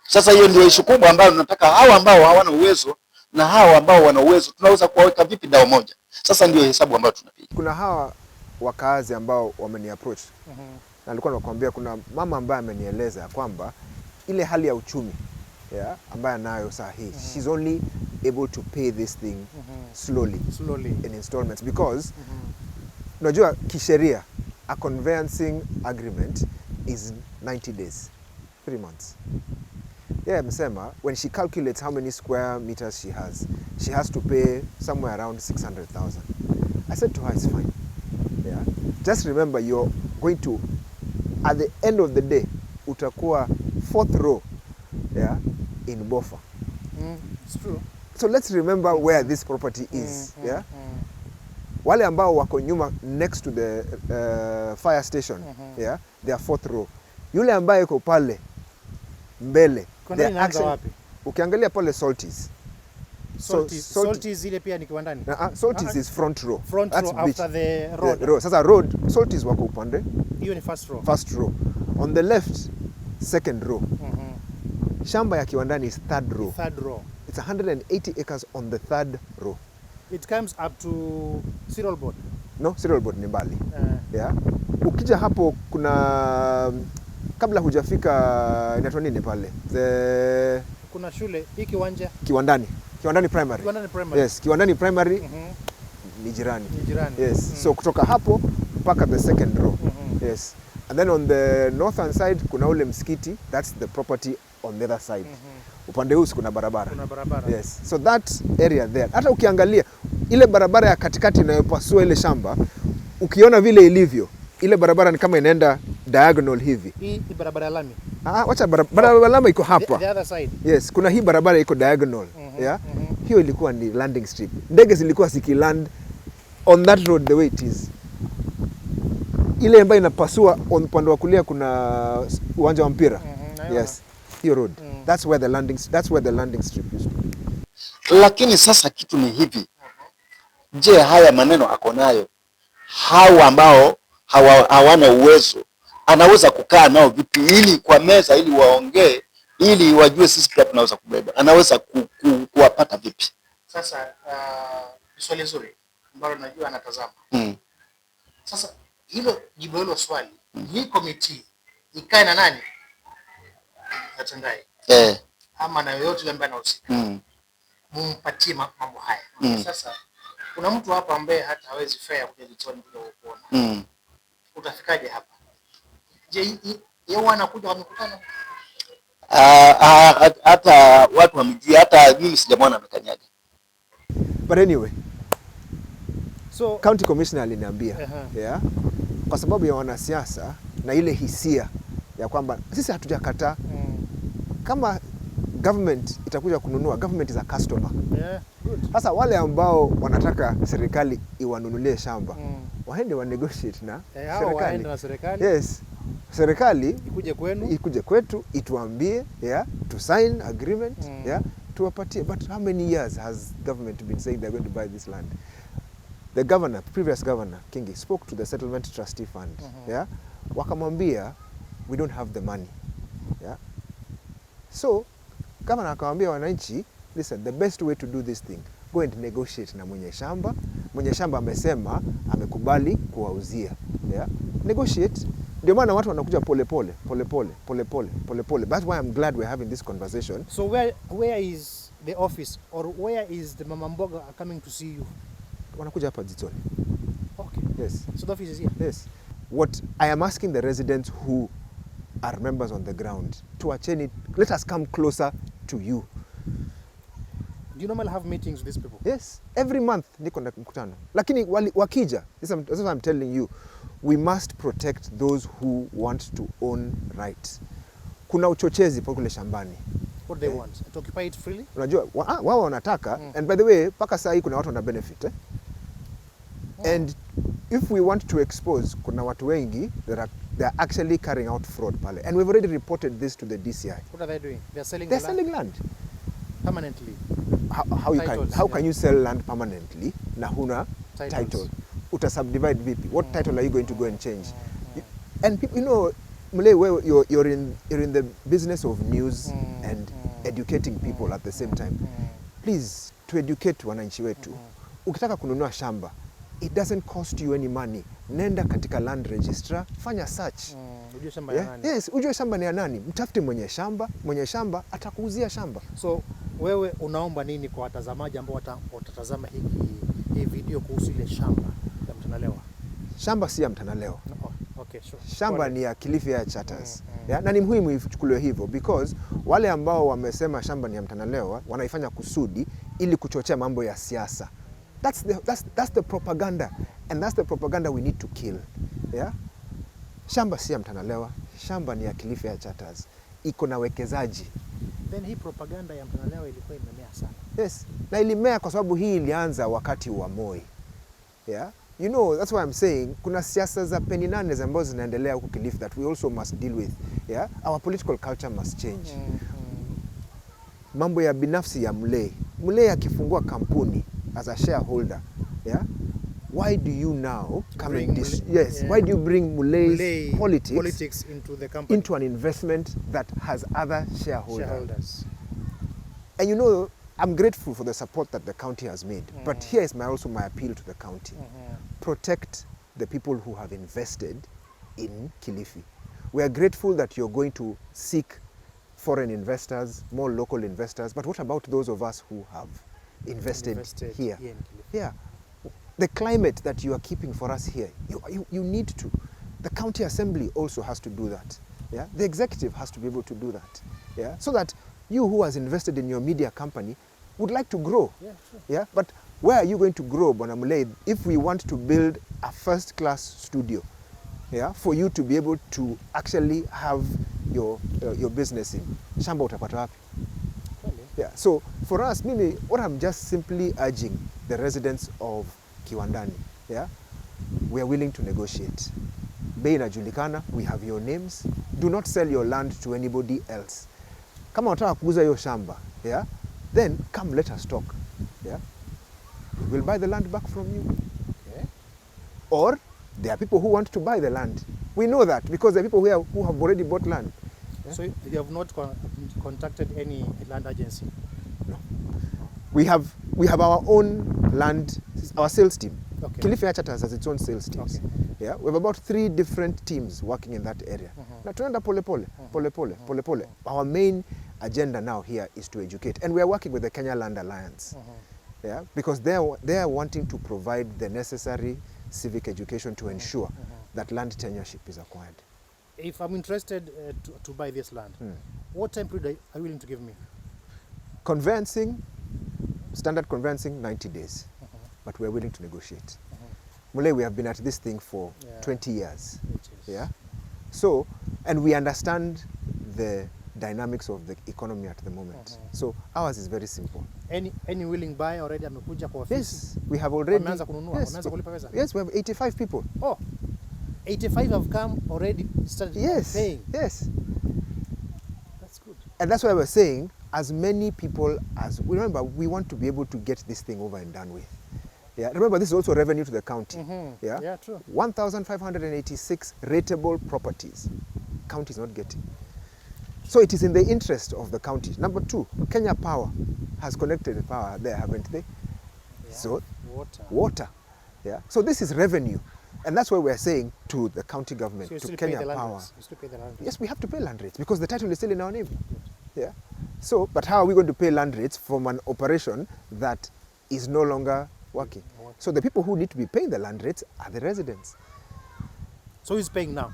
Speaker 4: Sasa hiyo ndio issue kubwa ambayo tunataka hawa ambao hawana uwezo na hawa ambao wana uwezo tunaweza kuwaweka vipi dao moja? Sasa ndio hesabu ambayo tunapiga.
Speaker 3: Kuna hawa wakaazi ambao wameni approach. Na nilikuwa nakwambia kuna mama ambaye amenieleza kwamba ile hali ya uchumi ambaye anayo saa hii, she's only able to pay this thing slowly in installments because unajua kisheria a conveyancing agreement is 90 days, 3 months. Amesema when she calculates how many square meters she has to pay somewhere around 600,000. I said to her, it's fine. Just remember you're going to, at the end of the day, utakuwa 4th row in Bofa.
Speaker 2: It's true.
Speaker 3: So let's remember where this property is. Wale ambao wako nyuma next to the fire station, they are 4th row. Yule ambaye yuko pale mbele, ukiangalia pale Salties.
Speaker 2: Salties ile pia ni Kiwandani.
Speaker 3: Salties is front row.
Speaker 2: That's row after the road.
Speaker 3: Sasa road, Salties wako upande.
Speaker 2: Hiyo ni first row.
Speaker 3: First row. On the left, second row. Shamba ya Kiwandani is third row.
Speaker 2: Third row.
Speaker 3: It's 180 acres on the third row.
Speaker 2: It comes up to Cyril Board.
Speaker 3: No, Cyril Board ni mbali. Ukija hapo kuna kabla hujafika inaitwa nini pale?
Speaker 2: Kuna shule hii kiwanja
Speaker 3: Kiwandani Primary. Yes, Kiwandani Primary ni jirani. Yes. So kutoka hapo mpaka the second row. Yes. And then on the northern side kuna ule msikiti, that's the property on the other side. Upande huu kuna barabara. Yes. So that area there. Hata ukiangalia ile barabara ya katikati inayopasua ile shamba, ukiona vile ilivyo, ile barabara ni kama inaenda diagonal hivi.
Speaker 2: Hii barabara ya lami.
Speaker 3: Wacha barabara ya lami iko hapa.
Speaker 2: The other side.
Speaker 3: Yes, kuna hii barabara iko diagonal. Hiyo ilikuwa ni landing strip. Ndege zilikuwa zikiland on that road the way it is. Ile ambayo inapasua upande wa kulia kuna uwanja wa mpira. Yes. Hiyo road. That's where the landing strip used to be.
Speaker 4: Lakini sasa kitu ni hivi. Je, haya maneno ako nayo hawa ambao hawana uwezo anaweza kukaa nao vipi ili kwa meza ili waongee ili wajue sisi pia tunaweza kubeba? Anaweza kuwapata vipi?
Speaker 2: Sasa swali zuri ambalo najua anatazama. Sasa jibu hilo swali, hii committee ikae na nani? Atendai. Ama na yoyote yule ambaye anahusika. Mumpatie mambo haya. Sasa kuna mtu hapa ambaye hata hawezi fair kuja jitoni kuja kuona. Utafikaje hapa? Je, yeye anakuja wamekutana?
Speaker 4: Hata watu wamjua, hata mimi sijamwona amekanyaga.
Speaker 3: But anyway, so county commissioner aliniambia kwa sababu ya wanasiasa na ile hisia ya kwamba sisi hatujakataa kama government itakuja kununua, government is a customer. Sasa wale ambao wanataka serikali iwanunulie shamba waende wa negotiate na serikali. Yes. Serikali ikuje kwetu ituambie to sign agreement tuwapatie. But how many years has government been saying they're going to buy this land? The governor, previous governor Kingi, spoke to the settlement trustee fund. Wakamwambia we don't have the money. So governor akamwambia wananchi, listen, the best way to do this thing, go and negotiate na mwenye shamba. Mwenye shamba amesema amekubali kuwauzia. Negotiate. Ndio maana watu wanakuja pole pole. That's why I'm glad we're having this conversation.
Speaker 2: So where is the office or where is the Mama Mboga coming to see you?
Speaker 3: Wanakuja hapa Jitoni.
Speaker 2: Okay.
Speaker 3: Yes.
Speaker 2: So the office is here.
Speaker 3: Yes. What I am asking the residents who are members on the ground to attend it, let us come closer to you.
Speaker 2: Do you normally have meetings with these people?
Speaker 3: Yes, every month niko na mkutano. Lakini wakija, this is what I'm telling you, we must protect those who want to own rights. Kuna uchochezi kwa kule shambani.
Speaker 2: What they want? To occupy it freely?
Speaker 3: Unajua wao wanataka, and by the way, paka saa hii kuna watu wana benefit. And if we want to expose, kuna watu wengi they are actually carrying out fraud pale. And we've already reported this to the DCI.
Speaker 2: What are they doing? They're
Speaker 3: selling land.
Speaker 2: Permanently.
Speaker 3: How can you sell land permanently na huna title? Uta subdivide vipi? What title are you going to go and change? And people, you know, Mule, you're in the business of news and educating people at the same time. Please to educate wananchi wetu. Ukitaka kununua shamba, it doesn't cost you any money. Nenda katika land registrar, fanya search.
Speaker 2: Ujue shamba ya nani?
Speaker 3: Yes, ujue shamba ni ya nani. Mtafute mwenye shamba atakuuzia shamba.
Speaker 2: So wewe unaomba nini kwa watazamaji ambao watatazama hii video kuhusu ile shamba ya Mtanalewa?
Speaker 3: Shamba si ya Mtanalewa.
Speaker 2: Okay, sure.
Speaker 3: Shamba ni ya Kilifi Air Charters. Na ni muhimu ichukuliwe hivyo because wale ambao wamesema shamba ni ya Mtanalewa wanaifanya kusudi ili kuchochea mambo ya siasa. That's the propaganda, and that's the propaganda we need to kill. Yeah? Shamba si ya Mtanalewa, shamba ni ya Kilifi Air Charters. Iko na wekezaji.
Speaker 2: Then hii propaganda ya Mtanalewa ilikuwa imemea sana.
Speaker 3: Yes, na ilimea kwa sababu hii ilianza wakati wa Moi. Yeah? You know, that's why I'm saying kuna siasa za peni nane ambazo zinaendelea huko Kilifi that we also must deal with. Yeah? Our political culture must change. Mambo ya binafsi ya Mulei akifungua kampuni as a shareholder, yeah? Why do you now come and why do you bring Mulei's politics
Speaker 2: into the company,
Speaker 3: into an investment that has other shareholders? And you know, I'm grateful for the support that the county has made, but here is also my appeal to the county. Protect the people who have invested in Kilifi. We are grateful that you're going to seek foreign investors, more local investors, but what about those of us who have invested here? Yeah. The climate that you are keeping for us here, you need to. The county assembly also has to do that. Yeah? The executive has to be able to do that. Yeah? So that you who has invested in your media company would like to grow.
Speaker 2: Yeah, sure.
Speaker 3: Yeah? But where are you going to grow, Bwana Mulei, if we want to build a first-class studio, yeah, for you to be able to actually have your business in? Shamba utapata wapi? Yeah. So for us, what I'm just simply urging the residents of Kiwandani, yeah, we are willing to negotiate. Bei inajulikana, we have your names. Do not sell your land to anybody else. Kama unataka kuuza hiyo shamba, yeah, then come let us talk. Yeah. We'll buy the land back from you. Okay. Or there are people who want to buy the land. We know that because there are people who have already bought land. Yeah?
Speaker 2: So you have not contacted any land agency?
Speaker 3: No. We have our own land, our sales team. Okay. Kilifi Air Charters has its own sales teams. Okay. Yeah, we have about 3 different teams working in that area. Na tunaenda pole pole. Our main agenda now here is to educate, and we are working with the Kenya Land Alliance. Yeah, because they are wanting to provide the necessary civic education to ensure that land tenureship is acquired.
Speaker 2: If I'm interested to buy this land, what time period are you willing to give me?
Speaker 3: Conveyancing, standard conveyancing, 90 days. But we're willing to negotiate. Mulei, we have been at this thing for 20 years. Yeah. So, and we understand the dynamics of the economy at the moment. So ours is very simple.
Speaker 2: Any willing buyer already amekuja kwa ofisi?
Speaker 3: Yes, we have already.
Speaker 2: Wameanza kununua, wameanza kulipa pesa?
Speaker 3: Yes, we have 85 people.
Speaker 2: Oh, 85 have come already started paying?
Speaker 3: Yes.
Speaker 2: That's good.
Speaker 3: And that's why we're saying, as many people as, remember, we want to be able to get this thing over and done with. Yeah, remember this is also revenue to the county. Yeah?
Speaker 2: Yeah, true.
Speaker 3: 1,586 rateable properties. County is not getting. So it is in the interest of the county. Number 2, Kenya Power has connected power there, haven't they? Yeah. So water. Yeah. So this is revenue. And that's why we're saying to the county government,
Speaker 2: so
Speaker 3: to Kenya Power.
Speaker 2: You still pay the land rates?
Speaker 3: Yes, we have to pay land rates because the title is still in our name. Yeah. So, but how are we going to pay land rates from an operation that is no longer working? So the people who need to be paying the land rates are the residents.
Speaker 2: So who's paying now?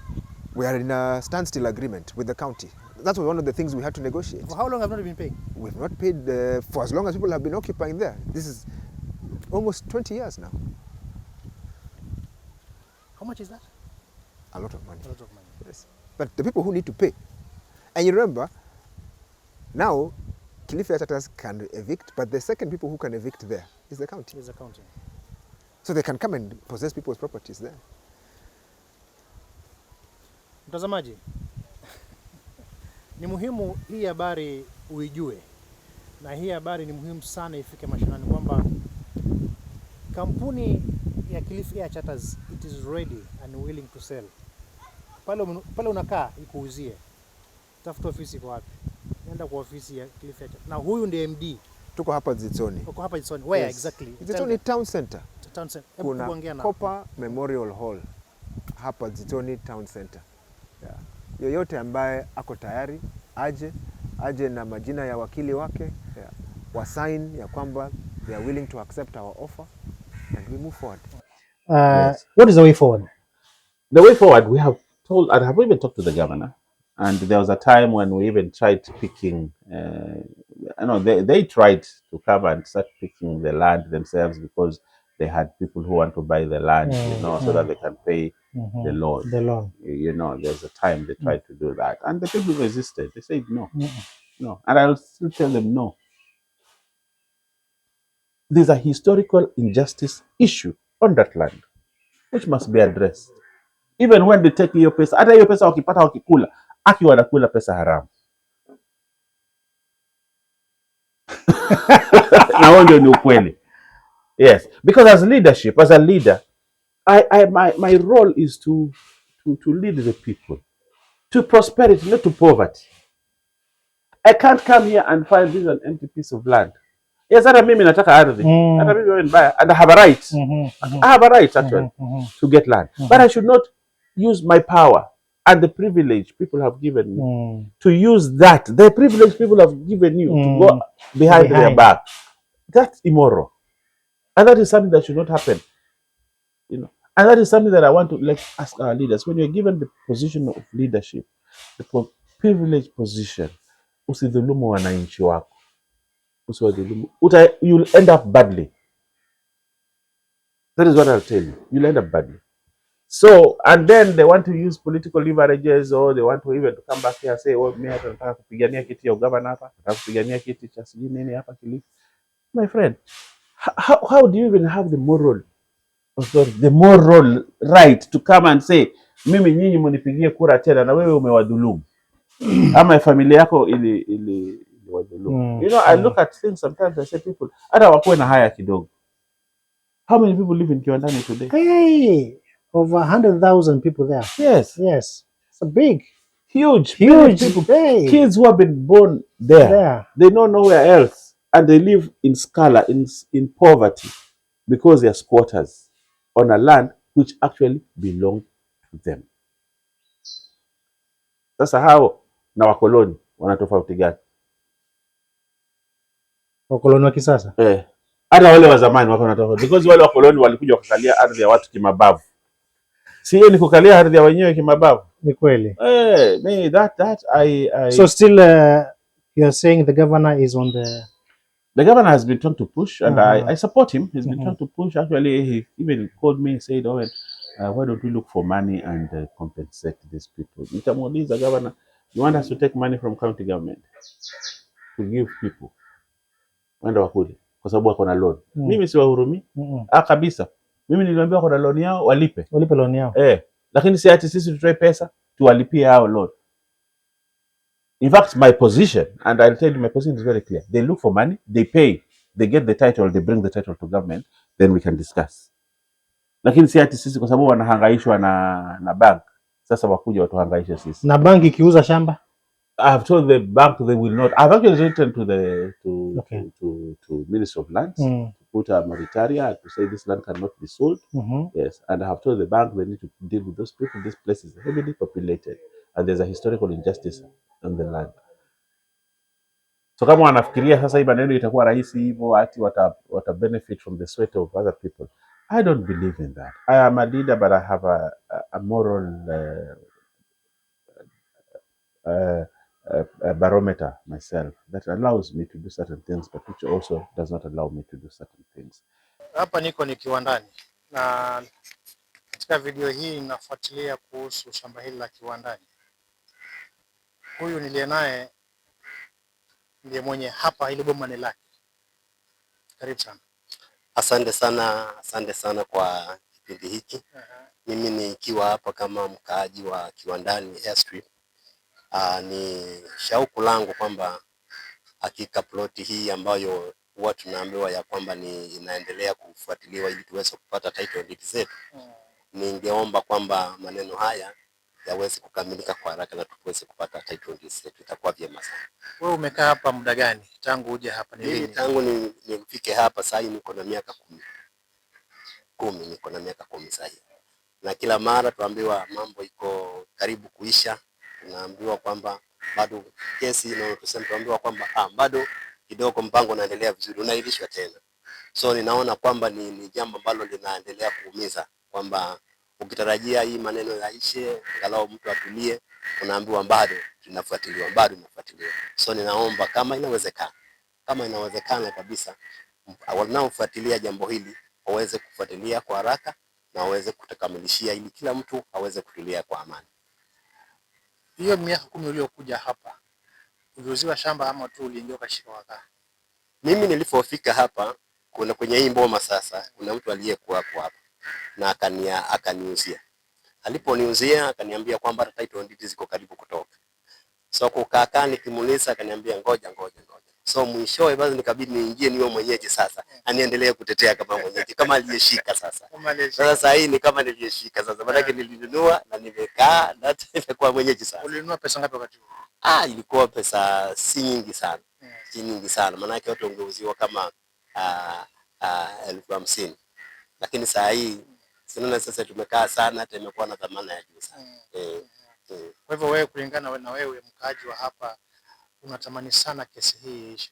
Speaker 3: We are in a standstill agreement with the county. That was one of the things we had to negotiate.
Speaker 2: For how long have you not been paying?
Speaker 3: We've not paid for as long as people have been occupying there. This is almost 20 years now.
Speaker 2: How much is that?
Speaker 3: A lot of money.
Speaker 2: A lot of money.
Speaker 3: Yes. But the people who need to pay. And you remember, now Kilifi Air Charters can evict, but the second people who can evict there is the county.
Speaker 2: Is the county.
Speaker 3: So they can come and possess people's properties there.
Speaker 2: Mtazamaji, ni muhimu hii habari uijue, na hii habari ni muhimu sana ifike mashinani kwamba kampuni ya Kilifi Air Charters it is ready and willing to sell. Pale unakaa ikuuzie. Tafuta ofisi kwa wapi? Nenda kwa ofisi ya Kilifi Air Charters. Na huyu ndiye MD
Speaker 3: Tuko hapa Zitsoni.
Speaker 2: Uko hapa Zitsoni. Where
Speaker 3: Yes.
Speaker 2: exactly?
Speaker 3: Zitsoni Town Center.
Speaker 2: Town Center.
Speaker 3: Kuna Copper Memorial Hall hapa Zitsoni Town Center. Yeah. Yoyote ambaye ako tayari aje na majina ya wakili wake, yeah, wa sign ya kwamba they are willing to accept our offer and we move forward.
Speaker 7: Yes. What is the way forward?
Speaker 5: The way forward, we have told, and have even talked to the governor, and there was a time when we even tried picking, they tried to come and start picking the land themselves because they had people who want to buy the land, so that they can pay the loan.
Speaker 7: The loan.
Speaker 5: There's a time they tried to do that, and the people resisted. They said no, no, and I'll still tell them no. There's a historical injustice issue on that land, which must be addressed. Even when they take your pesa, hata hiyo pesa wakipata wakikula, aki wanakula pesa haramu. Na huo ndio ni ukweli. Yes, because as leadership, as a leader, my role is to lead the people to prosperity, not to poverty. I can't come here and find this an empty piece of land. Yes, hata mimi nataka ardhi. Hata mimi wewe mbaya, and I have a right. I have a right actually to get land. But I should not use my power and the privilege people have given me to use that. The privilege people have given you to go behind their back. That's immoral. And that is something that should not happen. And that is something that I want to ask our leaders. When you're given the position of leadership, the privileged position, usidhulumu wananchi wako. Usiwadhulumu. You'll end up badly. That is what I'll tell you. You'll end up badly. So, and then they want to use political leverages, or they want to even come back here and say, oh, mimi nataka kupigania kiti ya ugavana hapa, nataka kupigania kiti cha sijui nini hapa Kilifi. My friend, how do you even have the moral authority, the moral right to come and say, mimi nyinyi mnipigie kura tena na wewe umewadhulumu? Ama familia yako ili wadhulumu. I look at things sometimes, I say people, hata wakuwe na haya kidogo. How many people live in Kiwandani today?
Speaker 7: Hey, over 100,000 people there.
Speaker 5: Yes.
Speaker 7: Yes. It's a big.
Speaker 5: Huge
Speaker 7: People. Hey.
Speaker 5: Kids who have been born there. They don't know nowhere else. And they live in squalor, in poverty, because they are squatters on a land which actually belongs to them. Sasa hao na wakoloni wana tofauti gani?
Speaker 7: Wakoloni wa kisasa?
Speaker 5: Hata wale wa zamani wako na tofauti. Because wale wakoloni walikuja kukalia ardhi ya watu kimabavu. Si hiyo ni kukalia ardhi ya wenyewe kimabavu.
Speaker 7: Ni kweli.
Speaker 5: So
Speaker 7: still you are saying the governor is on
Speaker 5: the governor has been trying to push, and I support him. He's been trying to push. Actually, he even called me and said, "Oh, why don't we look for money and compensate these people?" Nitamuuliza governor, you want us to take money from county government to give people? Wanda wakuli kwa sababu wako na loan. Mimi si wahurumi. Kabisa. Mimi niliwaambia wako na loan yao walipe.
Speaker 7: Walipe loan yao.
Speaker 5: Lakini si ati sisi tutoe pesa tuwalipie hao loan. In fact, my position, and I'll tell you, my position is very clear. They look for money, they pay, they get the title, they bring the title to government, then we can discuss. Lakini si ati sisi kwa sababu wanahangaishwa na bank, sasa wakuja watuhangaishe sisi.
Speaker 7: Na bank ikiuza shamba?
Speaker 5: I have told the bank they will not. I've actually written to Ministry of Lands to put a moratoria to say this land cannot be sold. Yes, and I have told the bank they need to deal with those people. This place is heavily populated, and there's a historical injustice on the land. So kama wanafikiria sasa hii maneno itakuwa rahisi hivyo ati wata benefit from the sweat of other people, I don't believe in that. I am a leader, but I have a moral barometer myself that allows me to do certain things, but which also does not allow me to do certain things.
Speaker 2: Hapa niko ni Kiwandani, na katika video hii nafuatilia kuhusu shamba hili la Kiwandani. Huyu niliye naye ndiye mwenye hapa, ile boma ni lake. Karibu sana.
Speaker 8: Asante sana kwa kipindi hiki. Mimi nikiwa hapa kama mkaaji wa Kiwandani Airstrip. Ni shauku langu kwamba hakika ploti hii ambayo huwa tunaambiwa ya kwamba ni inaendelea kufuatiliwa ili tuweze kupata title deed zetu. Ningeomba kwamba maneno haya yaweze kukamilika kwa haraka na tuweze kupata title deeds yetu, itakuwa vyema sana.
Speaker 2: Wewe umekaa hapa muda gani tangu uje hapa? Ni lini?
Speaker 8: Tangu nifike hapa sasa niko na miaka 10, niko na miaka 10 sasa. Na kila mara tuambiwa mambo iko karibu kuisha, tunaambiwa kwamba bado kesi tuambiwa kwamba bado kidogo mpango unaendelea vizuri, unailishwa tena. So ninaona kwamba ni jambo ambalo linaendelea kuumiza, kwamba ukitarajia hii maneno yaishe, angalau mtu atulie, unaambiwa bado tunafuatiliwa, bado tunafuatiliwa. So ninaomba kama inawezekana kabisa, wanaofuatilia jambo hili waweze kufuatilia kwa haraka na waweze kutukamilishia ili kila mtu aweze kutulia kwa amani.
Speaker 2: Hiyo miaka 10 uliokuja hapa, uliuziwa shamba ama tu uliingia ukashika wakaa?
Speaker 8: Mimi nilipofika hapa, kuna kwenye hii mboma sasa, kuna mtu aliyekuwa hapo hapa na akaniuzia. Aliponiuzia akaniambia kwamba title deed ziko karibu kutoka. So kukaa nikimuuliza akaniambia ngoja. So mwishowe basi nikabidi niingie niwe mwenyeji sasa. Aniendelee kutetea kama mwenyeji, kama aliyeshika sasa. Sasa hii ni kama niliyeshika sasa. Maana nilinunua na nimekaa na nimekuwa mwenyeji sasa.
Speaker 2: Ulinunua pesa ngapi wakati huo?
Speaker 8: Ilikuwa pesa si nyingi sana. Si nyingi sana. Maana yake watu wangeuziwa kama 50,000. Lakini saa hii sinaona sasa tumekaa sana, hata imekuwa na dhamana ya juu sana.
Speaker 2: Kwa hivyo wewe, kulingana na wewe mkaaji wa hapa, unatamani sana kesi hii iishe?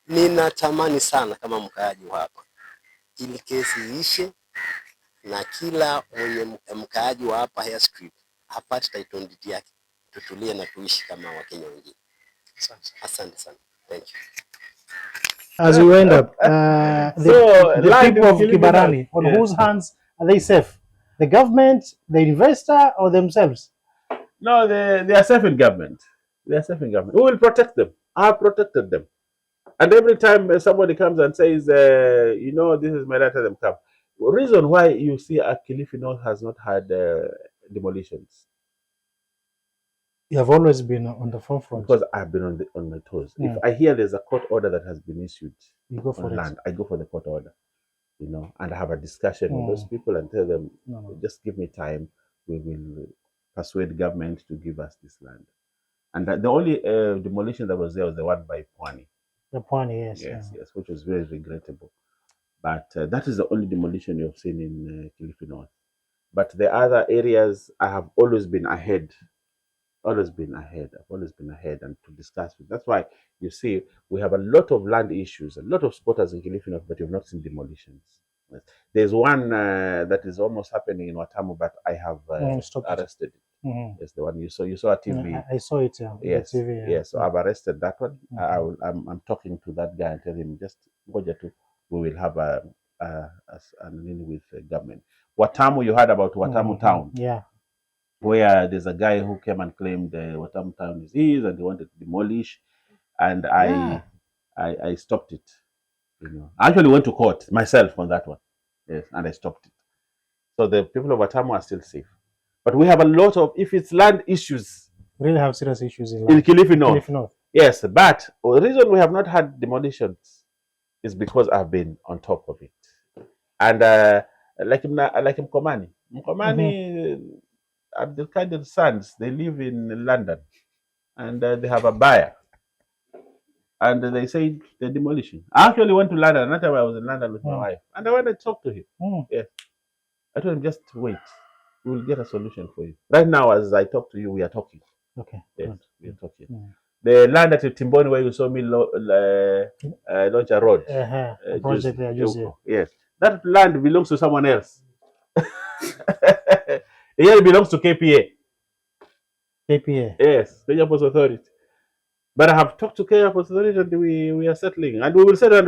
Speaker 8: Ninatamani sana kama mkaaji wa hapa ili kesi iishe na kila mwenye mkaaji wa hapa Airstrip apate title deed yake, tutulie na tuishi kama Wakenya wengine. Asante sana. Thank you.
Speaker 7: As we wind up, the people of Kiwandani, on whose hands are they safe? The government, the investor, or themselves?
Speaker 5: No, they are safe in government. They are safe in government. We will protect them. I have protected them. And every time somebody comes and says, this is my right, them come. The reason why you see Kilifi North has not had demolitions.
Speaker 7: You have always been on the forefront.
Speaker 5: Because I've been on my toes. If I hear there's a court order that has been issued on land, I go for the court order. And I have a discussion with those people and tell them, just give me time. We will persuade government to give us this land. And the only demolition that was there was the one by Pwani.
Speaker 7: The Pwani, yes.
Speaker 5: Yes, which was very regrettable. But that is the only demolition you've seen in Kilifi North. But the other areas, I have always been ahead. I've always been ahead and to discuss with. That's why you see we have a lot of land issues, a lot of squatters in Kilifi North, but you've not seen demolitions. There's one that is almost happening in Watamu, but I have arrested it. Yes, the one you saw on TV.
Speaker 7: I saw it.
Speaker 5: Yes,
Speaker 7: TV,
Speaker 5: yes. So I've arrested that one. I'm talking to that guy and tell him just go to. We will have an in with the government. Watamu, you heard about Watamu town.
Speaker 7: Yeah.
Speaker 5: Where there's a guy who came and claimed Watamu town is his, and they wanted to demolish, and I stopped it. I actually went to court myself on that one. Yes, and I stopped it. So the people of Watamu are still safe. But we have a lot of, if it's land issues.
Speaker 7: We really have serious issues in
Speaker 5: Kilifi North. Yes, but the reason we have not had demolitions is because I've been on top of it. And like Mkomani. Abdulkadir's sons, they live in London. And they have a buyer. And they say they're demolishing. I actually went to London. Another time I was in London with my wife. And I went and talked to him. Yes. I told him, just wait. We will get a solution for you. Right now, as I talk to you, we are talking.
Speaker 7: Okay.
Speaker 5: Yes, we are talking. The land at Timboni where you saw me launch a road.
Speaker 7: Project there,
Speaker 5: yes. That land belongs to someone else. Here it belongs to KPA.
Speaker 7: KPA?
Speaker 5: Yes, Kenya Ports Authority. But I have talked to Kenya Ports Authority and we are settling. And we will settle and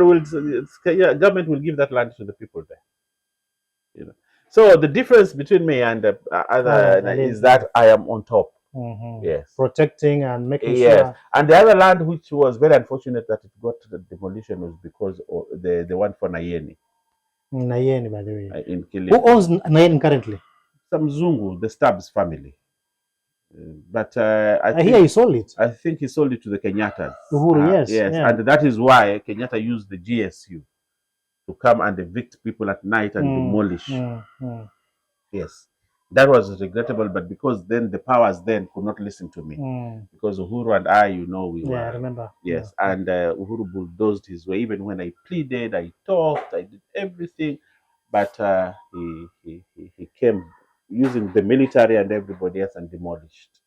Speaker 5: government will give that land to the people there. So the difference between me and the other is that I am on top. Yes.
Speaker 7: Protecting and making sure.
Speaker 5: And the other land which was very unfortunate that it got the demolition was because of the one for Nayeni.
Speaker 7: Nayeni, by the way.
Speaker 5: In Kilifi.
Speaker 7: Who owns Nayeni currently?
Speaker 5: Some Zungu, the Stubbs family. But
Speaker 7: I hear he sold it.
Speaker 5: I think he sold it to the Kenyattas.
Speaker 7: Uhuru, yes.
Speaker 5: Yes, and that is why Kenyatta used the GSU to come and evict people at night and demolish. Yes. That was regrettable, but because then the powers then could not listen to me. Because Uhuru and I, we were.
Speaker 7: I remember.
Speaker 5: Yes, and Uhuru bulldozed his way. Even when I pleaded, I talked, I did everything, but he came using the military and everybody else and demolished.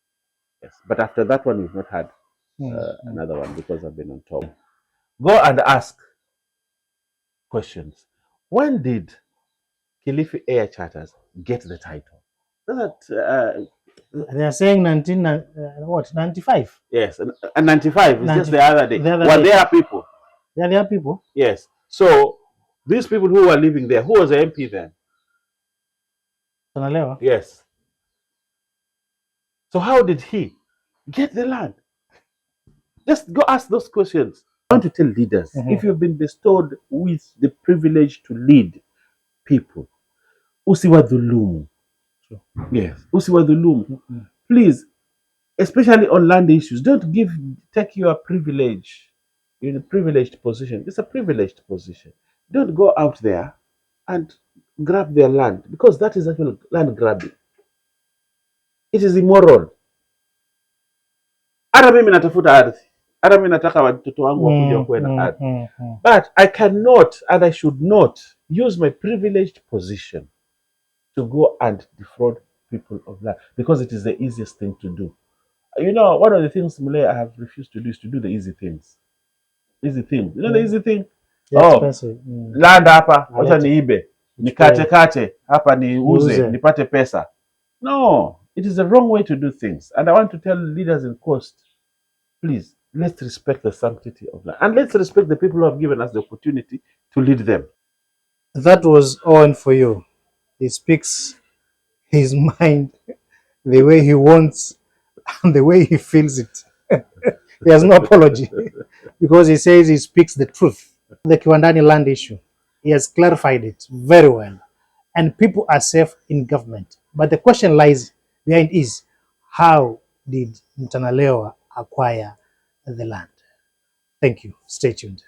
Speaker 5: Yes, but after that one, we've not had another one because I've been on top. Go and ask questions. When did Kilifi Air Charters get the title?
Speaker 7: They are saying 95?
Speaker 5: Yes, and 95 is just the other day. Were there people?
Speaker 7: Yeah, there are people.
Speaker 5: Yes. So these people who were living there, who was the MP then?
Speaker 7: Tonalewa?
Speaker 5: Yes. So how did he get the land? Just go ask those questions. I want to tell leaders, if you've been bestowed with the privilege to lead people, usiwadhulumu. Yes, usiwadhulumu. Please, especially on land issues, don't take your privilege. You're in a privileged position. It's a privileged position. Don't go out there and grab their land, because that is actually land grabbing. It is immoral. Hata mimi natafuta ardhi. Hata mimi nataka watoto wangu wakuje kuwe na ardhi. But I cannot and I should not use my privileged position to go and defraud people of land, because it is the easiest thing to do. One of the things, Mule, I have refused to do is to do the easy things. Easy thing. The easy thing? Land hapa, wacha niibe. Nikate hapa niuze, nipate pesa. No, it is the wrong way to do things. And I want to tell leaders in Coast, please, let's respect the sanctity of land. And let's respect the people who have given us the opportunity to lead them.
Speaker 7: That was Owen for you. He speaks his mind the way he wants and the way he feels it. He has no apology because he says he speaks the truth. The Kiwandani land issue, he has clarified it very well. And people are safe in government. But the question lies behind is, how did Mtanalewa acquire the land? Thank you. Stay tuned.